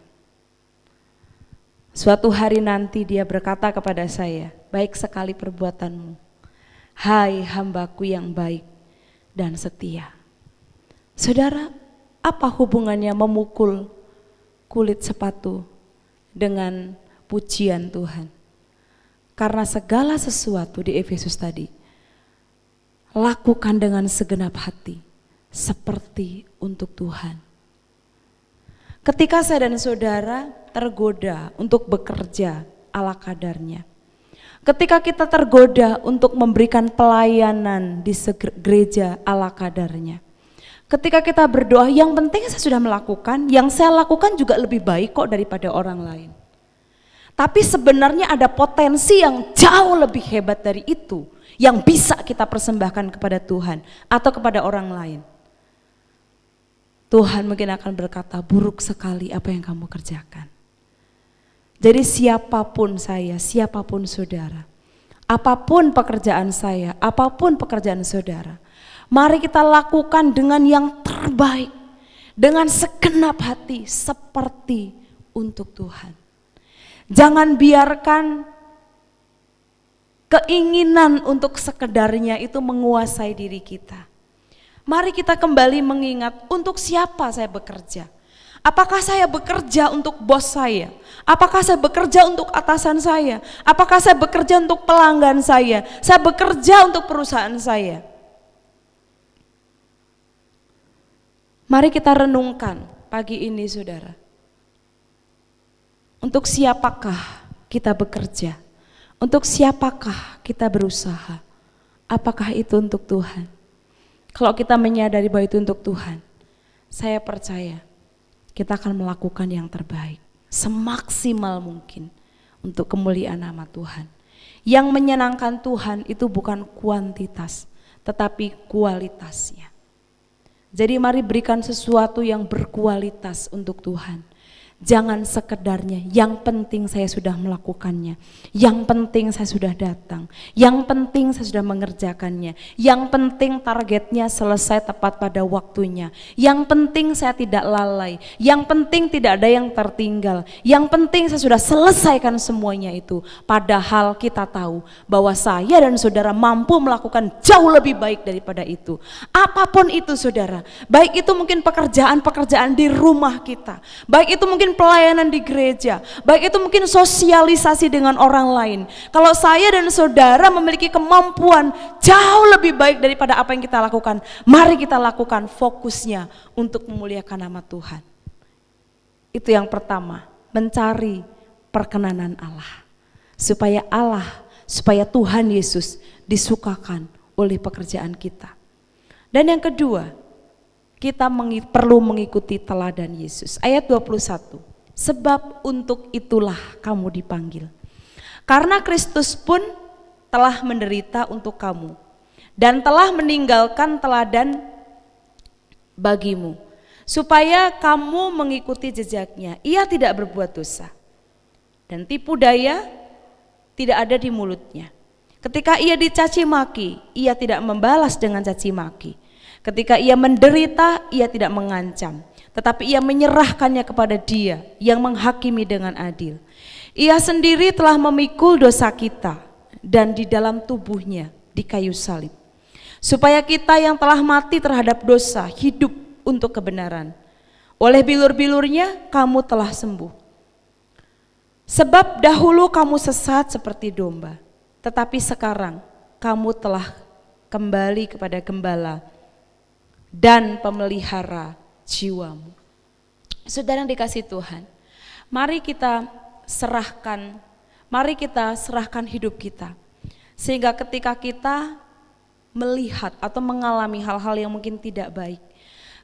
Suatu hari nanti dia berkata kepada saya, baik sekali perbuatanmu, hai hambaku yang baik dan setia. Saudara, apa hubungannya memukul kulit sepatu dengan pujian Tuhan? Karena segala sesuatu di Efesus tadi, lakukan dengan segenap hati, seperti untuk Tuhan. Ketika saya dan saudara tergoda untuk bekerja ala kadarnya, ketika kita tergoda untuk memberikan pelayanan di gereja ala kadarnya, ketika kita berdoa, yang penting saya sudah melakukan, yang saya lakukan juga lebih baik kok daripada orang lain. Tapi sebenarnya ada potensi yang jauh lebih hebat dari itu yang bisa kita persembahkan kepada Tuhan atau kepada orang lain. Tuhan mungkin akan berkata, buruk sekali apa yang kamu kerjakan. Jadi siapapun saya, siapapun saudara, apapun pekerjaan saya, apapun pekerjaan saudara, mari kita lakukan dengan yang terbaik, dengan segenap hati seperti untuk Tuhan. Jangan biarkan keinginan untuk sekedarnya itu menguasai diri kita. Mari kita kembali mengingat untuk siapa saya bekerja. Apakah saya bekerja untuk bos saya? Apakah saya bekerja untuk atasan saya? Apakah saya bekerja untuk pelanggan saya? Saya bekerja untuk perusahaan saya. Mari kita renungkan pagi ini saudara. Untuk siapakah kita bekerja? Untuk siapakah kita berusaha? Apakah itu untuk Tuhan? Kalau kita menyadari bahwa itu untuk Tuhan, saya percaya kita akan melakukan yang terbaik, semaksimal mungkin untuk kemuliaan nama Tuhan. Yang menyenangkan Tuhan itu bukan kuantitas, tetapi kualitasnya. Jadi mari berikan sesuatu yang berkualitas untuk Tuhan. Jangan sekedarnya, yang penting saya sudah melakukannya, yang penting saya sudah datang, yang penting saya sudah mengerjakannya, yang penting targetnya selesai tepat pada waktunya, yang penting saya tidak lalai, yang penting tidak ada yang tertinggal, yang penting saya sudah selesaikan semuanya itu. Padahal kita tahu bahwa saya dan saudara mampu melakukan jauh lebih baik daripada itu. Apapun itu saudara, baik itu mungkin pekerjaan-pekerjaan di rumah kita, baik itu mungkin pelayanan di gereja, baik itu mungkin sosialisasi dengan orang lain. Kalau saya dan saudara memiliki kemampuan jauh lebih baik daripada apa yang kita lakukan, mari kita lakukan fokusnya untuk memuliakan nama Tuhan. Itu yang pertama, mencari perkenanan Allah. Supaya Tuhan Yesus disukakan oleh pekerjaan kita. Dan yang kedua, kita perlu mengikuti teladan Yesus. Ayat 21, sebab untuk itulah kamu dipanggil. Karena Kristus pun telah menderita untuk kamu dan telah meninggalkan teladan bagimu, supaya kamu mengikuti jejaknya. Ia tidak berbuat dosa dan tipu daya tidak ada di mulutnya. Ketika ia dicaci maki, ia tidak membalas dengan caci maki. Ketika ia menderita, ia tidak mengancam, tetapi ia menyerahkannya kepada Dia yang menghakimi dengan adil. Ia sendiri telah memikul dosa kita dan di dalam tubuhnya di kayu salib. Supaya kita yang telah mati terhadap dosa hidup untuk kebenaran. Oleh bilur-bilurnya kamu telah sembuh. Sebab dahulu kamu sesat seperti domba, tetapi sekarang kamu telah kembali kepada gembala dan pemelihara jiwamu. Saudara yang dikasihi Tuhan, mari kita serahkan hidup kita. Sehingga ketika kita melihat atau mengalami hal-hal yang mungkin tidak baik,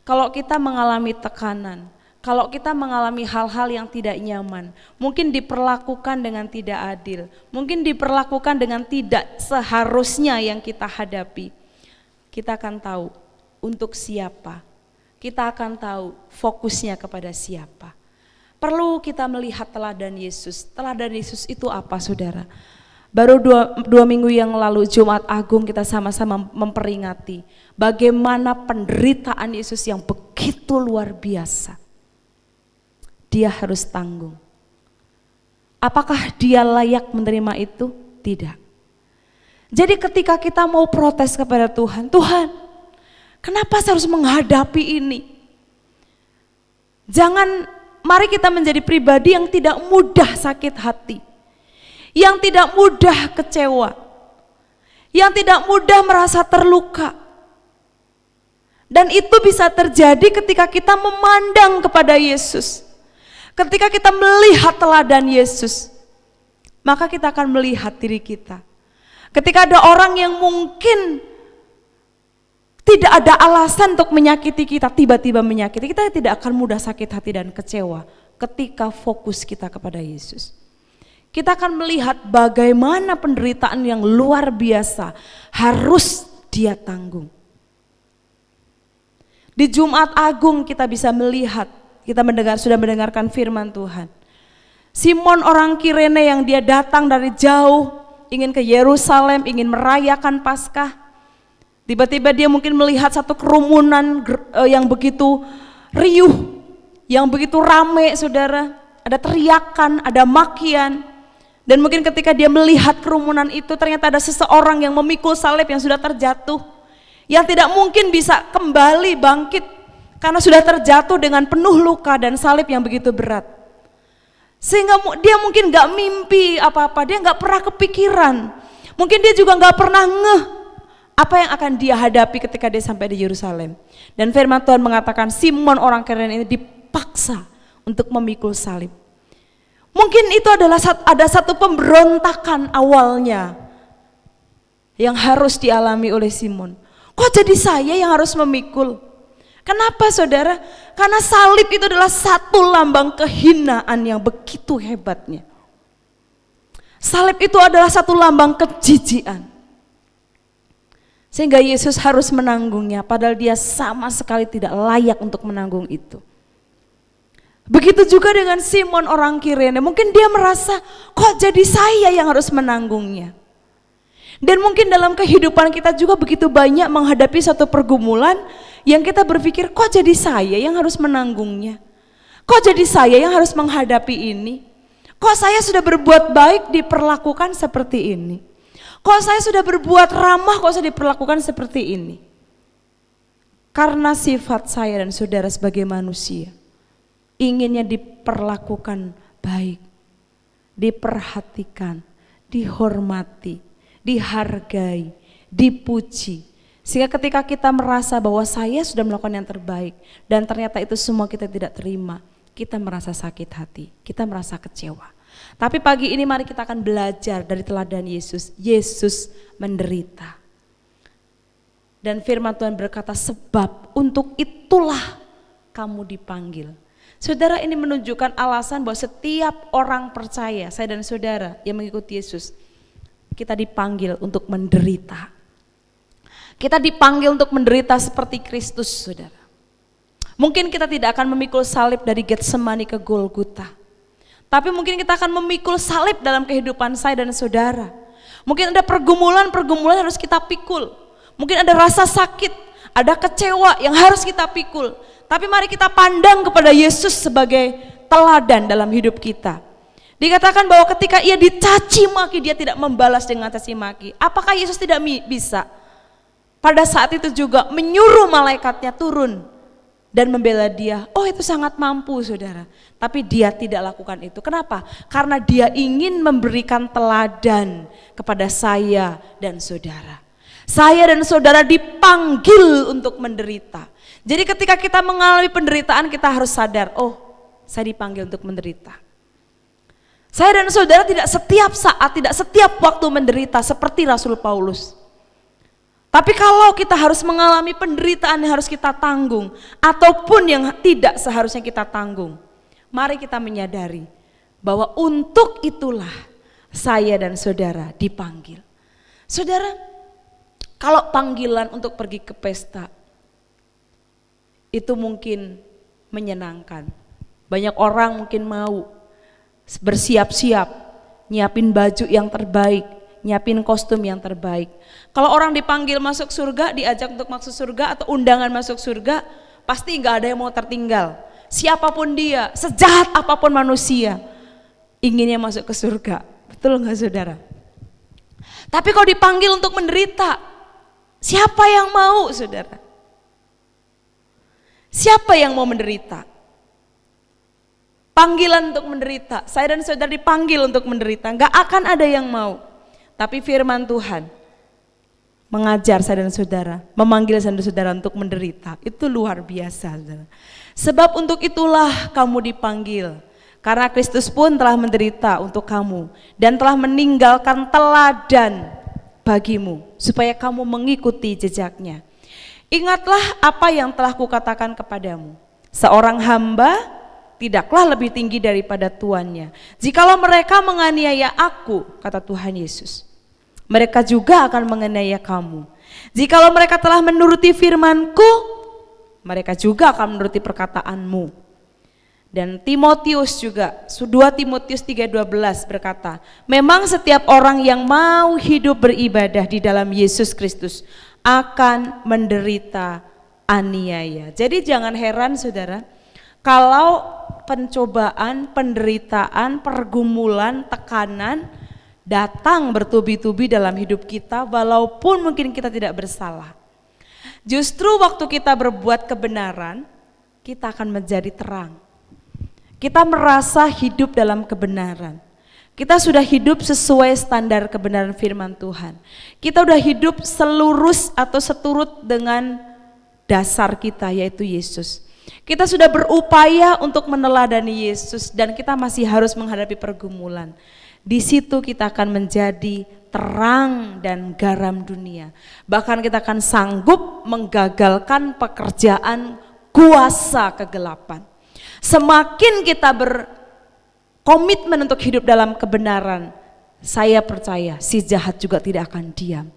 kalau kita mengalami tekanan, kalau kita mengalami hal-hal yang tidak nyaman, mungkin diperlakukan dengan tidak adil, mungkin diperlakukan dengan tidak seharusnya yang kita hadapi, kita akan tahu untuk siapa, kita akan tahu fokusnya kepada siapa. Perlu kita melihat teladan Yesus. Teladan Yesus itu apa, saudara? Baru dua minggu yang lalu Jumat Agung kita sama-sama memperingati bagaimana penderitaan Yesus yang begitu luar biasa. Dia harus tanggung. Apakah dia layak menerima itu? Tidak. Jadi ketika kita mau protes kepada Tuhan, Tuhan, kenapa saya harus menghadapi ini? Mari kita menjadi pribadi yang tidak mudah sakit hati, yang tidak mudah kecewa, yang tidak mudah merasa terluka. Dan itu bisa terjadi ketika kita memandang kepada Yesus. Ketika kita melihat teladan Yesus, maka kita akan melihat diri kita. Ketika ada orang yang mungkin tidak ada alasan untuk menyakiti kita, tiba-tiba menyakiti kita, tidak akan mudah sakit hati dan kecewa ketika fokus kita kepada Yesus. Kita akan melihat bagaimana penderitaan yang luar biasa harus dia tanggung. Di Jumat Agung kita bisa melihat, kita sudah mendengarkan firman Tuhan. Simon orang Kirene yang dia datang dari jauh, ingin ke Yerusalem, ingin merayakan Paskah. Tiba-tiba dia mungkin melihat satu kerumunan yang begitu riuh, yang begitu rame, saudara. Ada teriakan, ada makian. Dan mungkin ketika dia melihat kerumunan itu, ternyata ada seseorang yang memikul salib yang sudah terjatuh, yang tidak mungkin bisa kembali bangkit karena sudah terjatuh dengan penuh luka dan salib yang begitu berat. Sehingga dia mungkin gak mimpi apa-apa, dia gak pernah kepikiran, mungkin dia juga gak pernah apa yang akan dia hadapi ketika dia sampai di Yerusalem. Dan firman Tuhan mengatakan Simon orang Kirene ini dipaksa untuk memikul salib. Mungkin itu adalah ada satu pemberontakan awalnya yang harus dialami oleh Simon. Kok jadi saya yang harus memikul? Kenapa, saudara? Karena salib itu adalah satu lambang kehinaan yang begitu hebatnya. Salib itu adalah satu lambang kejijian. Sehingga Yesus harus menanggungnya, padahal dia sama sekali tidak layak untuk menanggung itu. Begitu juga dengan Simon orang Kirene, mungkin dia merasa kok jadi saya yang harus menanggungnya. Dan mungkin dalam kehidupan kita juga begitu banyak menghadapi satu pergumulan yang kita berpikir kok jadi saya yang harus menanggungnya. Kok jadi saya yang harus menghadapi ini. Kok saya sudah berbuat baik diperlakukan seperti ini. Kok saya sudah berbuat ramah kok saya diperlakukan seperti ini. Karena sifat saya dan saudara sebagai manusia inginnya diperlakukan baik, diperhatikan, dihormati, dihargai, dipuji. Sehingga ketika kita merasa bahwa saya sudah melakukan yang terbaik dan ternyata itu semua kita tidak terima, kita merasa sakit hati, kita merasa kecewa. Tapi pagi ini mari kita akan belajar dari teladan Yesus. Yesus menderita. Dan firman Tuhan berkata, sebab untuk itulah kamu dipanggil. Saudara, ini menunjukkan alasan bahwa setiap orang percaya, saya dan saudara yang mengikuti Yesus, kita dipanggil untuk menderita. Kita dipanggil untuk menderita seperti Kristus, saudara. Mungkin kita tidak akan memikul salib dari Getsemani ke Golgota, tapi mungkin kita akan memikul salib dalam kehidupan saya dan saudara. Mungkin ada pergumulan-pergumulan yang harus kita pikul. Mungkin ada rasa sakit, ada kecewa yang harus kita pikul. Tapi mari kita pandang kepada Yesus sebagai teladan dalam hidup kita. Dikatakan bahwa ketika ia dicaci maki, dia tidak membalas dengan caci maki. Apakah Yesus tidak bisa pada saat itu juga menyuruh malaikatnya turun dan membela dia? Oh, itu sangat mampu, saudara. Tapi dia tidak lakukan itu. Kenapa? Karena dia ingin memberikan teladan kepada saya dan saudara. Saya dan saudara dipanggil untuk menderita. Jadi ketika kita mengalami penderitaan, kita harus sadar, oh, saya dipanggil untuk menderita. Saya dan saudara tidak setiap saat, tidak setiap waktu menderita seperti Rasul Paulus. Tapi kalau kita harus mengalami penderitaan yang harus kita tanggung, ataupun yang tidak seharusnya kita tanggung, mari kita menyadari bahwa untuk itulah saya dan saudara dipanggil. Saudara, kalau panggilan untuk pergi ke pesta, itu mungkin menyenangkan. Banyak orang mungkin mau bersiap-siap, nyiapin baju yang terbaik, nyiapin kostum yang terbaik. Kalau orang dipanggil masuk surga, diajak untuk masuk surga atau undangan masuk surga, pasti gak ada yang mau tertinggal. Siapapun dia, sejahat apapun manusia, inginnya masuk ke surga. Betul gak, saudara? Tapi kalau dipanggil untuk menderita, siapa yang mau, saudara? Siapa yang mau menderita? Panggilan untuk menderita, saya dan saudara dipanggil untuk menderita, gak akan ada yang mau. Tapi firman Tuhan mengajar saya dan saudara, memanggil saya dan saudara untuk menderita. Itu luar biasa, saudara. Sebab untuk itulah kamu dipanggil, karena Kristus pun telah menderita untuk kamu dan telah meninggalkan teladan bagimu, supaya kamu mengikuti jejaknya. Ingatlah apa yang telah kukatakan kepadamu, seorang hamba tidaklah lebih tinggi daripada tuannya. Jikalau mereka menganiaya aku, kata Tuhan Yesus, mereka juga akan menganiaya kamu. Jikalau mereka telah menuruti firman-Ku, mereka juga akan menuruti perkataanmu. Dan Timotius juga, 2 Timotius 3:12 berkata, memang setiap orang yang mau hidup beribadah di dalam Yesus Kristus akan menderita aniaya. Jadi jangan heran, saudara, kalau pencobaan, penderitaan, pergumulan, tekanan datang bertubi-tubi dalam hidup kita, walaupun mungkin kita tidak bersalah. Justru waktu kita berbuat kebenaran, kita akan menjadi terang. Kita merasa hidup dalam kebenaran. Kita sudah hidup sesuai standar kebenaran firman Tuhan. Kita sudah hidup selurus atau seturut dengan dasar kita, yaitu Yesus. Kita sudah berupaya untuk meneladani Yesus dan kita masih harus menghadapi pergumulan. Di situ kita akan menjadi terang dan garam dunia. Bahkan kita akan sanggup menggagalkan pekerjaan kuasa kegelapan. Semakin kita berkomitmen untuk hidup dalam kebenaran, saya percaya si jahat juga tidak akan diam.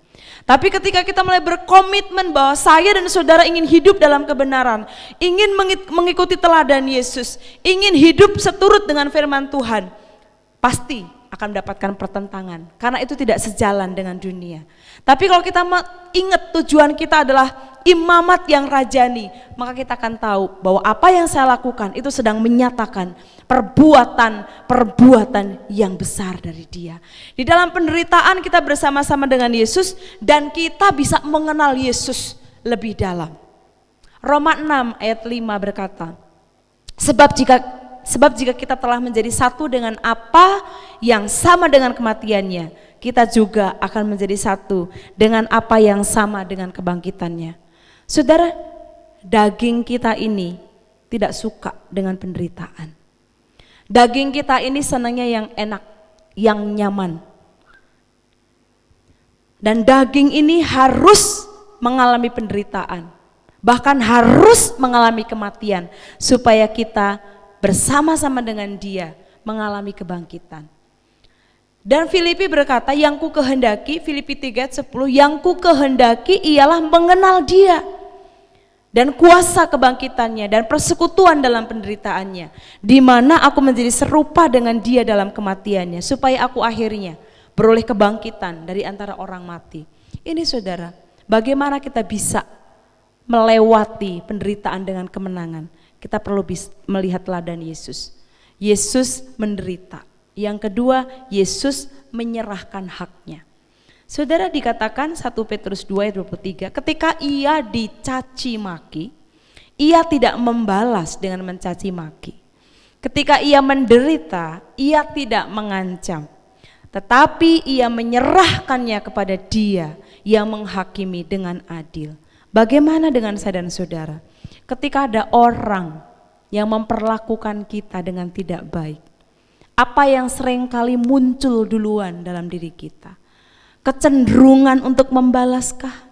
Tapi ketika kita mulai berkomitmen bahwa saya dan saudara ingin hidup dalam kebenaran, ingin mengikuti teladan Yesus, ingin hidup seturut dengan firman Tuhan, pasti akan mendapatkan pertentangan, karena itu tidak sejalan dengan dunia. Tapi kalau kita ingat tujuan kita adalah imamat yang rajani, maka kita akan tahu bahwa apa yang saya lakukan itu sedang menyatakan perbuatan yang besar dari Dia. Di dalam penderitaan kita bersama-sama dengan Yesus dan kita bisa mengenal Yesus lebih dalam. Roma 6 ayat 5 berkata, Sebab jika kita telah menjadi satu dengan apa yang sama dengan kematiannya, kita juga akan menjadi satu dengan apa yang sama dengan kebangkitannya. Saudara, daging kita ini tidak suka dengan penderitaan. Daging kita ini senangnya yang enak, yang nyaman. Dan daging ini harus mengalami penderitaan, bahkan harus mengalami kematian, supaya kita bersama-sama dengan Dia mengalami kebangkitan. Dan Filipi berkata, yang ku kehendaki, Filipi 3:10, yang ku kehendaki ialah mengenal Dia dan kuasa kebangkitannya dan persekutuan dalam penderitaannya, di mana aku menjadi serupa dengan Dia dalam kematiannya, supaya aku akhirnya beroleh kebangkitan dari antara orang mati. Ini saudara, bagaimana kita bisa melewati penderitaan dengan kemenangan? Kita perlu melihat teladan Yesus. Yesus menderita. Yang kedua, Yesus menyerahkan haknya. Saudara, dikatakan 1 Petrus 2 ayat 23, ketika ia dicaci maki, ia tidak membalas dengan mencaci maki. Ketika ia menderita, ia tidak mengancam, tetapi ia menyerahkannya kepada Dia yang menghakimi dengan adil. Bagaimana dengan saya dan saudara? Ketika ada orang yang memperlakukan kita dengan tidak baik, apa yang seringkali muncul duluan dalam diri kita? Kecenderungan untuk membalaskah?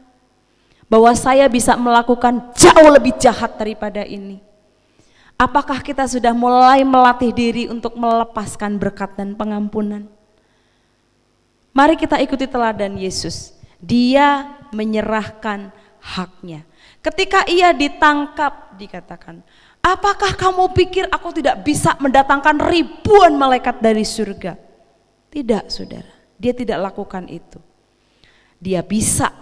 Bahwa saya bisa melakukan jauh lebih jahat daripada ini. Apakah kita sudah mulai melatih diri untuk melepaskan berkat dan pengampunan? Mari kita ikuti teladan Yesus. Dia menyerahkan haknya. Ketika ia ditangkap, dikatakan, apakah kamu pikir aku tidak bisa mendatangkan ribuan malaikat dari surga? Tidak, saudara. Dia tidak lakukan itu. Dia bisa,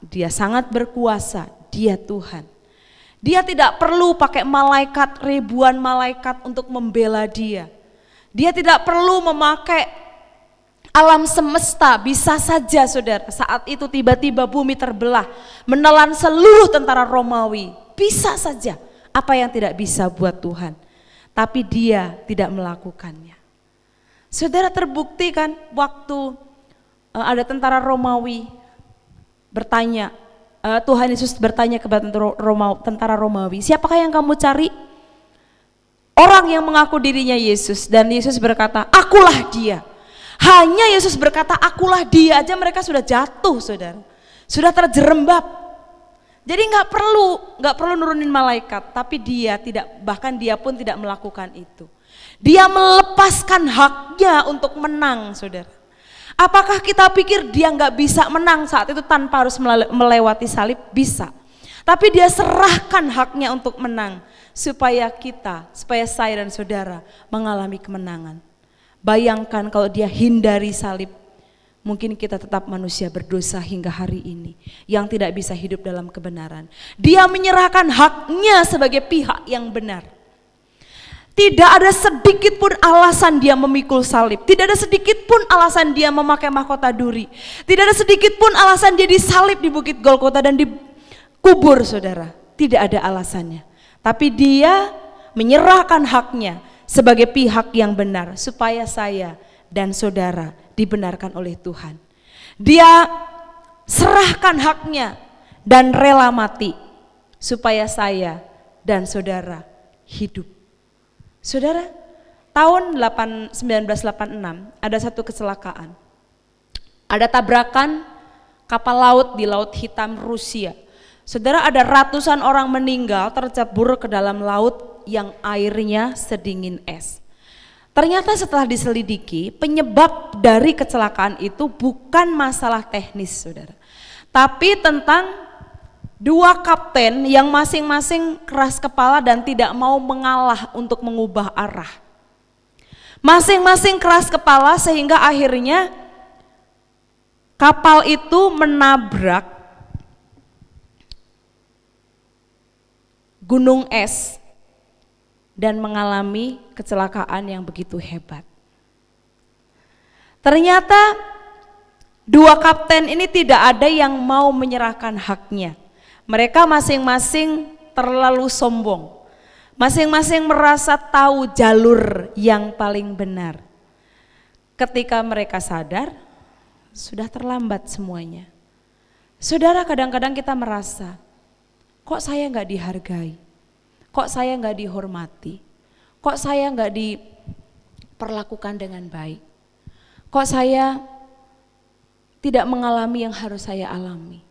dia sangat berkuasa, dia Tuhan. Dia tidak perlu pakai malaikat, ribuan malaikat untuk membela dia. Dia tidak perlu memakai alam semesta. Bisa saja saudara, saat itu tiba-tiba bumi terbelah, menelan seluruh tentara Romawi. Bisa saja, apa yang tidak bisa buat Tuhan. Tapi dia tidak melakukannya. Saudara, terbukti kan waktu ada tentara Romawi bertanya, Tuhan Yesus bertanya kepada tentara Romawi, siapakah yang kamu cari? Orang yang mengaku dirinya Yesus, dan Yesus berkata, akulah dia. Hanya Yesus berkata, akulah dia aja mereka sudah jatuh, saudara, sudah terjerembab. Jadi nggak perlu nurunin malaikat, tapi dia tidak, bahkan dia pun tidak melakukan itu. Dia melepaskan haknya untuk menang, saudara. Apakah kita pikir dia nggak bisa menang saat itu tanpa harus melewati salib? Bisa. Tapi dia serahkan haknya untuk menang supaya saya dan saudara mengalami kemenangan. Bayangkan kalau dia hindari salib, mungkin kita tetap manusia berdosa hingga hari ini yang tidak bisa hidup dalam kebenaran. Dia menyerahkan haknya sebagai pihak yang benar. Tidak ada sedikit pun alasan dia memikul salib. Tidak ada sedikit pun alasan dia memakai mahkota duri. Tidak ada sedikit pun alasan dia disalib di Bukit Golgota dan dikubur, saudara. Tidak ada alasannya. Tapi dia menyerahkan haknya sebagai pihak yang benar supaya saya dan saudara dibenarkan oleh Tuhan. Dia serahkan haknya dan rela mati supaya saya dan saudara hidup. Saudara, tahun 1986 ada satu kecelakaan. Ada tabrakan kapal laut di Laut Hitam Rusia. Saudara, ada ratusan orang meninggal tercebur ke dalam laut yang airnya sedingin es. Ternyata setelah diselidiki, penyebab dari kecelakaan itu bukan masalah teknis, saudara. Tapi tentang dua kapten yang masing-masing keras kepala dan tidak mau mengalah untuk mengubah arah. Masing-masing keras kepala sehingga akhirnya kapal itu menabrak gunung es dan mengalami kecelakaan yang begitu hebat. Ternyata dua kapten ini tidak ada yang mau menyerahkan haknya. Mereka masing-masing terlalu sombong. Masing-masing merasa tahu jalur yang paling benar. Ketika mereka sadar, sudah terlambat semuanya. Saudara, kadang-kadang kita merasa, kok saya nggak dihargai? Kok saya nggak dihormati? Kok saya nggak diperlakukan dengan baik? Kok saya tidak mengalami yang harus saya alami?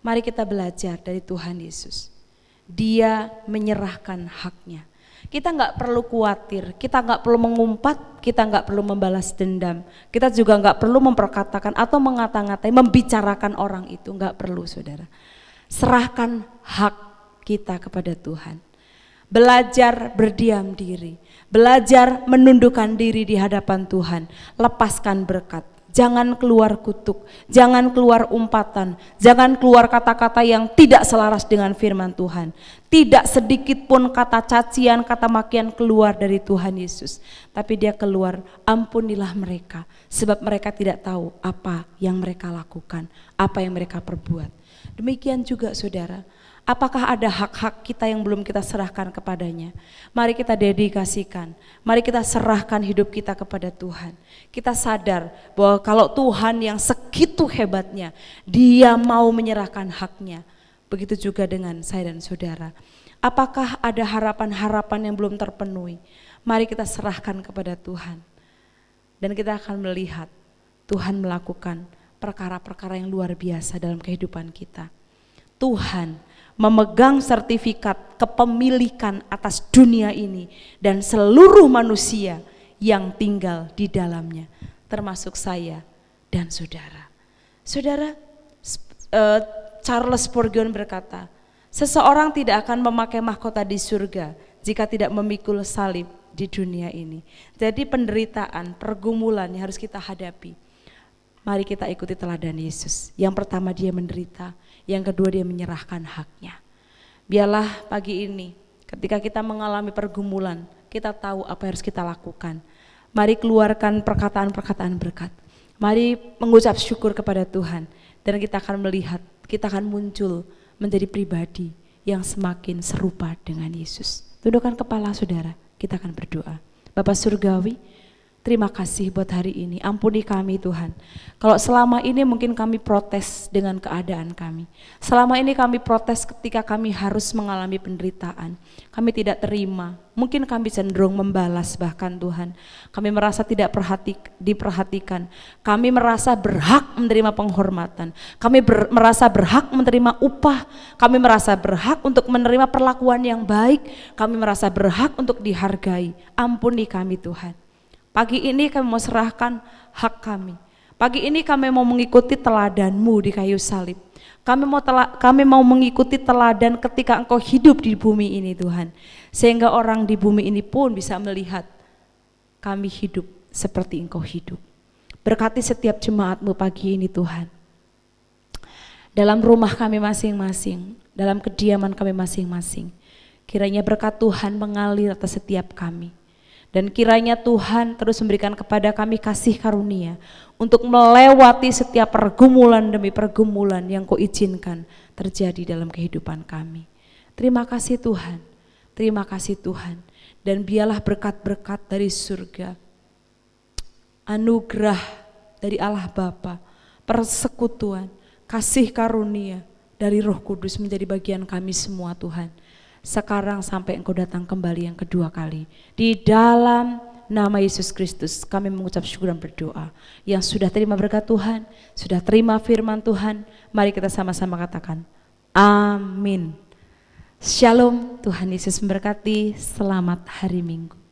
Mari kita belajar dari Tuhan Yesus. Dia menyerahkan haknya. Kita nggak perlu khawatir, kita nggak perlu mengumpat, kita nggak perlu membalas dendam. Kita juga nggak perlu memperkatakan atau mengata-ngatai, membicarakan orang itu, nggak perlu, saudara. Serahkan hak kita kepada Tuhan. Belajar berdiam diri, belajar menundukkan diri di hadapan Tuhan, lepaskan berkat. Jangan keluar kutuk, jangan keluar umpatan, jangan keluar kata-kata yang tidak selaras dengan firman Tuhan. Tidak sedikit pun kata cacian, kata makian keluar dari Tuhan Yesus. Tapi dia keluar, ampunilah mereka, sebab mereka tidak tahu apa yang mereka lakukan, apa yang mereka perbuat. Demikian juga saudara, apakah ada hak-hak kita yang belum kita serahkan kepadanya? Mari kita dedikasikan, mari kita serahkan hidup kita kepada Tuhan. Kita sadar bahwa kalau Tuhan yang segitu hebatnya, dia mau menyerahkan haknya. Begitu juga dengan saya dan saudara. Apakah ada harapan-harapan yang belum terpenuhi? Mari kita serahkan kepada Tuhan. Dan kita akan melihat Tuhan melakukan perkara-perkara yang luar biasa dalam kehidupan kita. Tuhan memegang sertifikat kepemilikan atas dunia ini dan seluruh manusia yang tinggal di dalamnya, termasuk saya dan saudara. Saudara, Charles Spurgeon berkata, seseorang tidak akan memakai mahkota di surga jika tidak memikul salib di dunia ini. Jadi penderitaan, pergumulan yang harus kita hadapi. Mari kita ikuti teladan Yesus. Yang pertama dia menderita, yang kedua dia menyerahkan haknya. Biarlah pagi ini ketika kita mengalami pergumulan, kita tahu apa yang harus kita lakukan. Mari keluarkan perkataan-perkataan berkat. Mari mengucap syukur kepada Tuhan dan kita akan melihat, kita akan muncul menjadi pribadi yang semakin serupa dengan Yesus. Tundukkan kepala saudara, kita akan berdoa. Bapa Surgawi, terima kasih buat hari ini, ampuni kami Tuhan. Kalau selama ini mungkin kami protes dengan keadaan kami. Selama ini kami protes ketika kami harus mengalami penderitaan. Kami tidak terima, mungkin kami cenderung membalas bahkan Tuhan. Kami merasa tidak diperhatikan. Kami merasa berhak menerima penghormatan. Kami merasa berhak menerima upah. Kami merasa berhak untuk menerima perlakuan yang baik. Kami merasa berhak untuk dihargai. Ampuni kami Tuhan. Pagi ini kami mau serahkan hak kami. Pagi ini kami mau mengikuti teladan-Mu di kayu salib. Kami mau mengikuti teladan ketika Engkau hidup di bumi ini Tuhan. Sehingga orang di bumi ini pun bisa melihat kami hidup seperti Engkau hidup. Berkati setiap jemaat-Mu pagi ini Tuhan. Dalam rumah kami masing-masing, dalam kediaman kami masing-masing. Kiranya berkat Tuhan mengalir atas setiap kami. Dan kiranya Tuhan terus memberikan kepada kami kasih karunia untuk melewati setiap pergumulan demi pergumulan yang Kau izinkan terjadi dalam kehidupan kami. Terima kasih Tuhan, terima kasih Tuhan. Dan biarlah berkat-berkat dari surga, anugerah dari Allah Bapa, persekutuan, kasih karunia dari Roh Kudus menjadi bagian kami semua Tuhan. Sekarang sampai Engkau datang kembali yang kedua kali. Di dalam nama Yesus Kristus kami mengucap syukur dan berdoa. Yang sudah terima berkat Tuhan, sudah terima firman Tuhan, mari kita sama-sama katakan amin. Shalom, Tuhan Yesus memberkati. Selamat hari Minggu.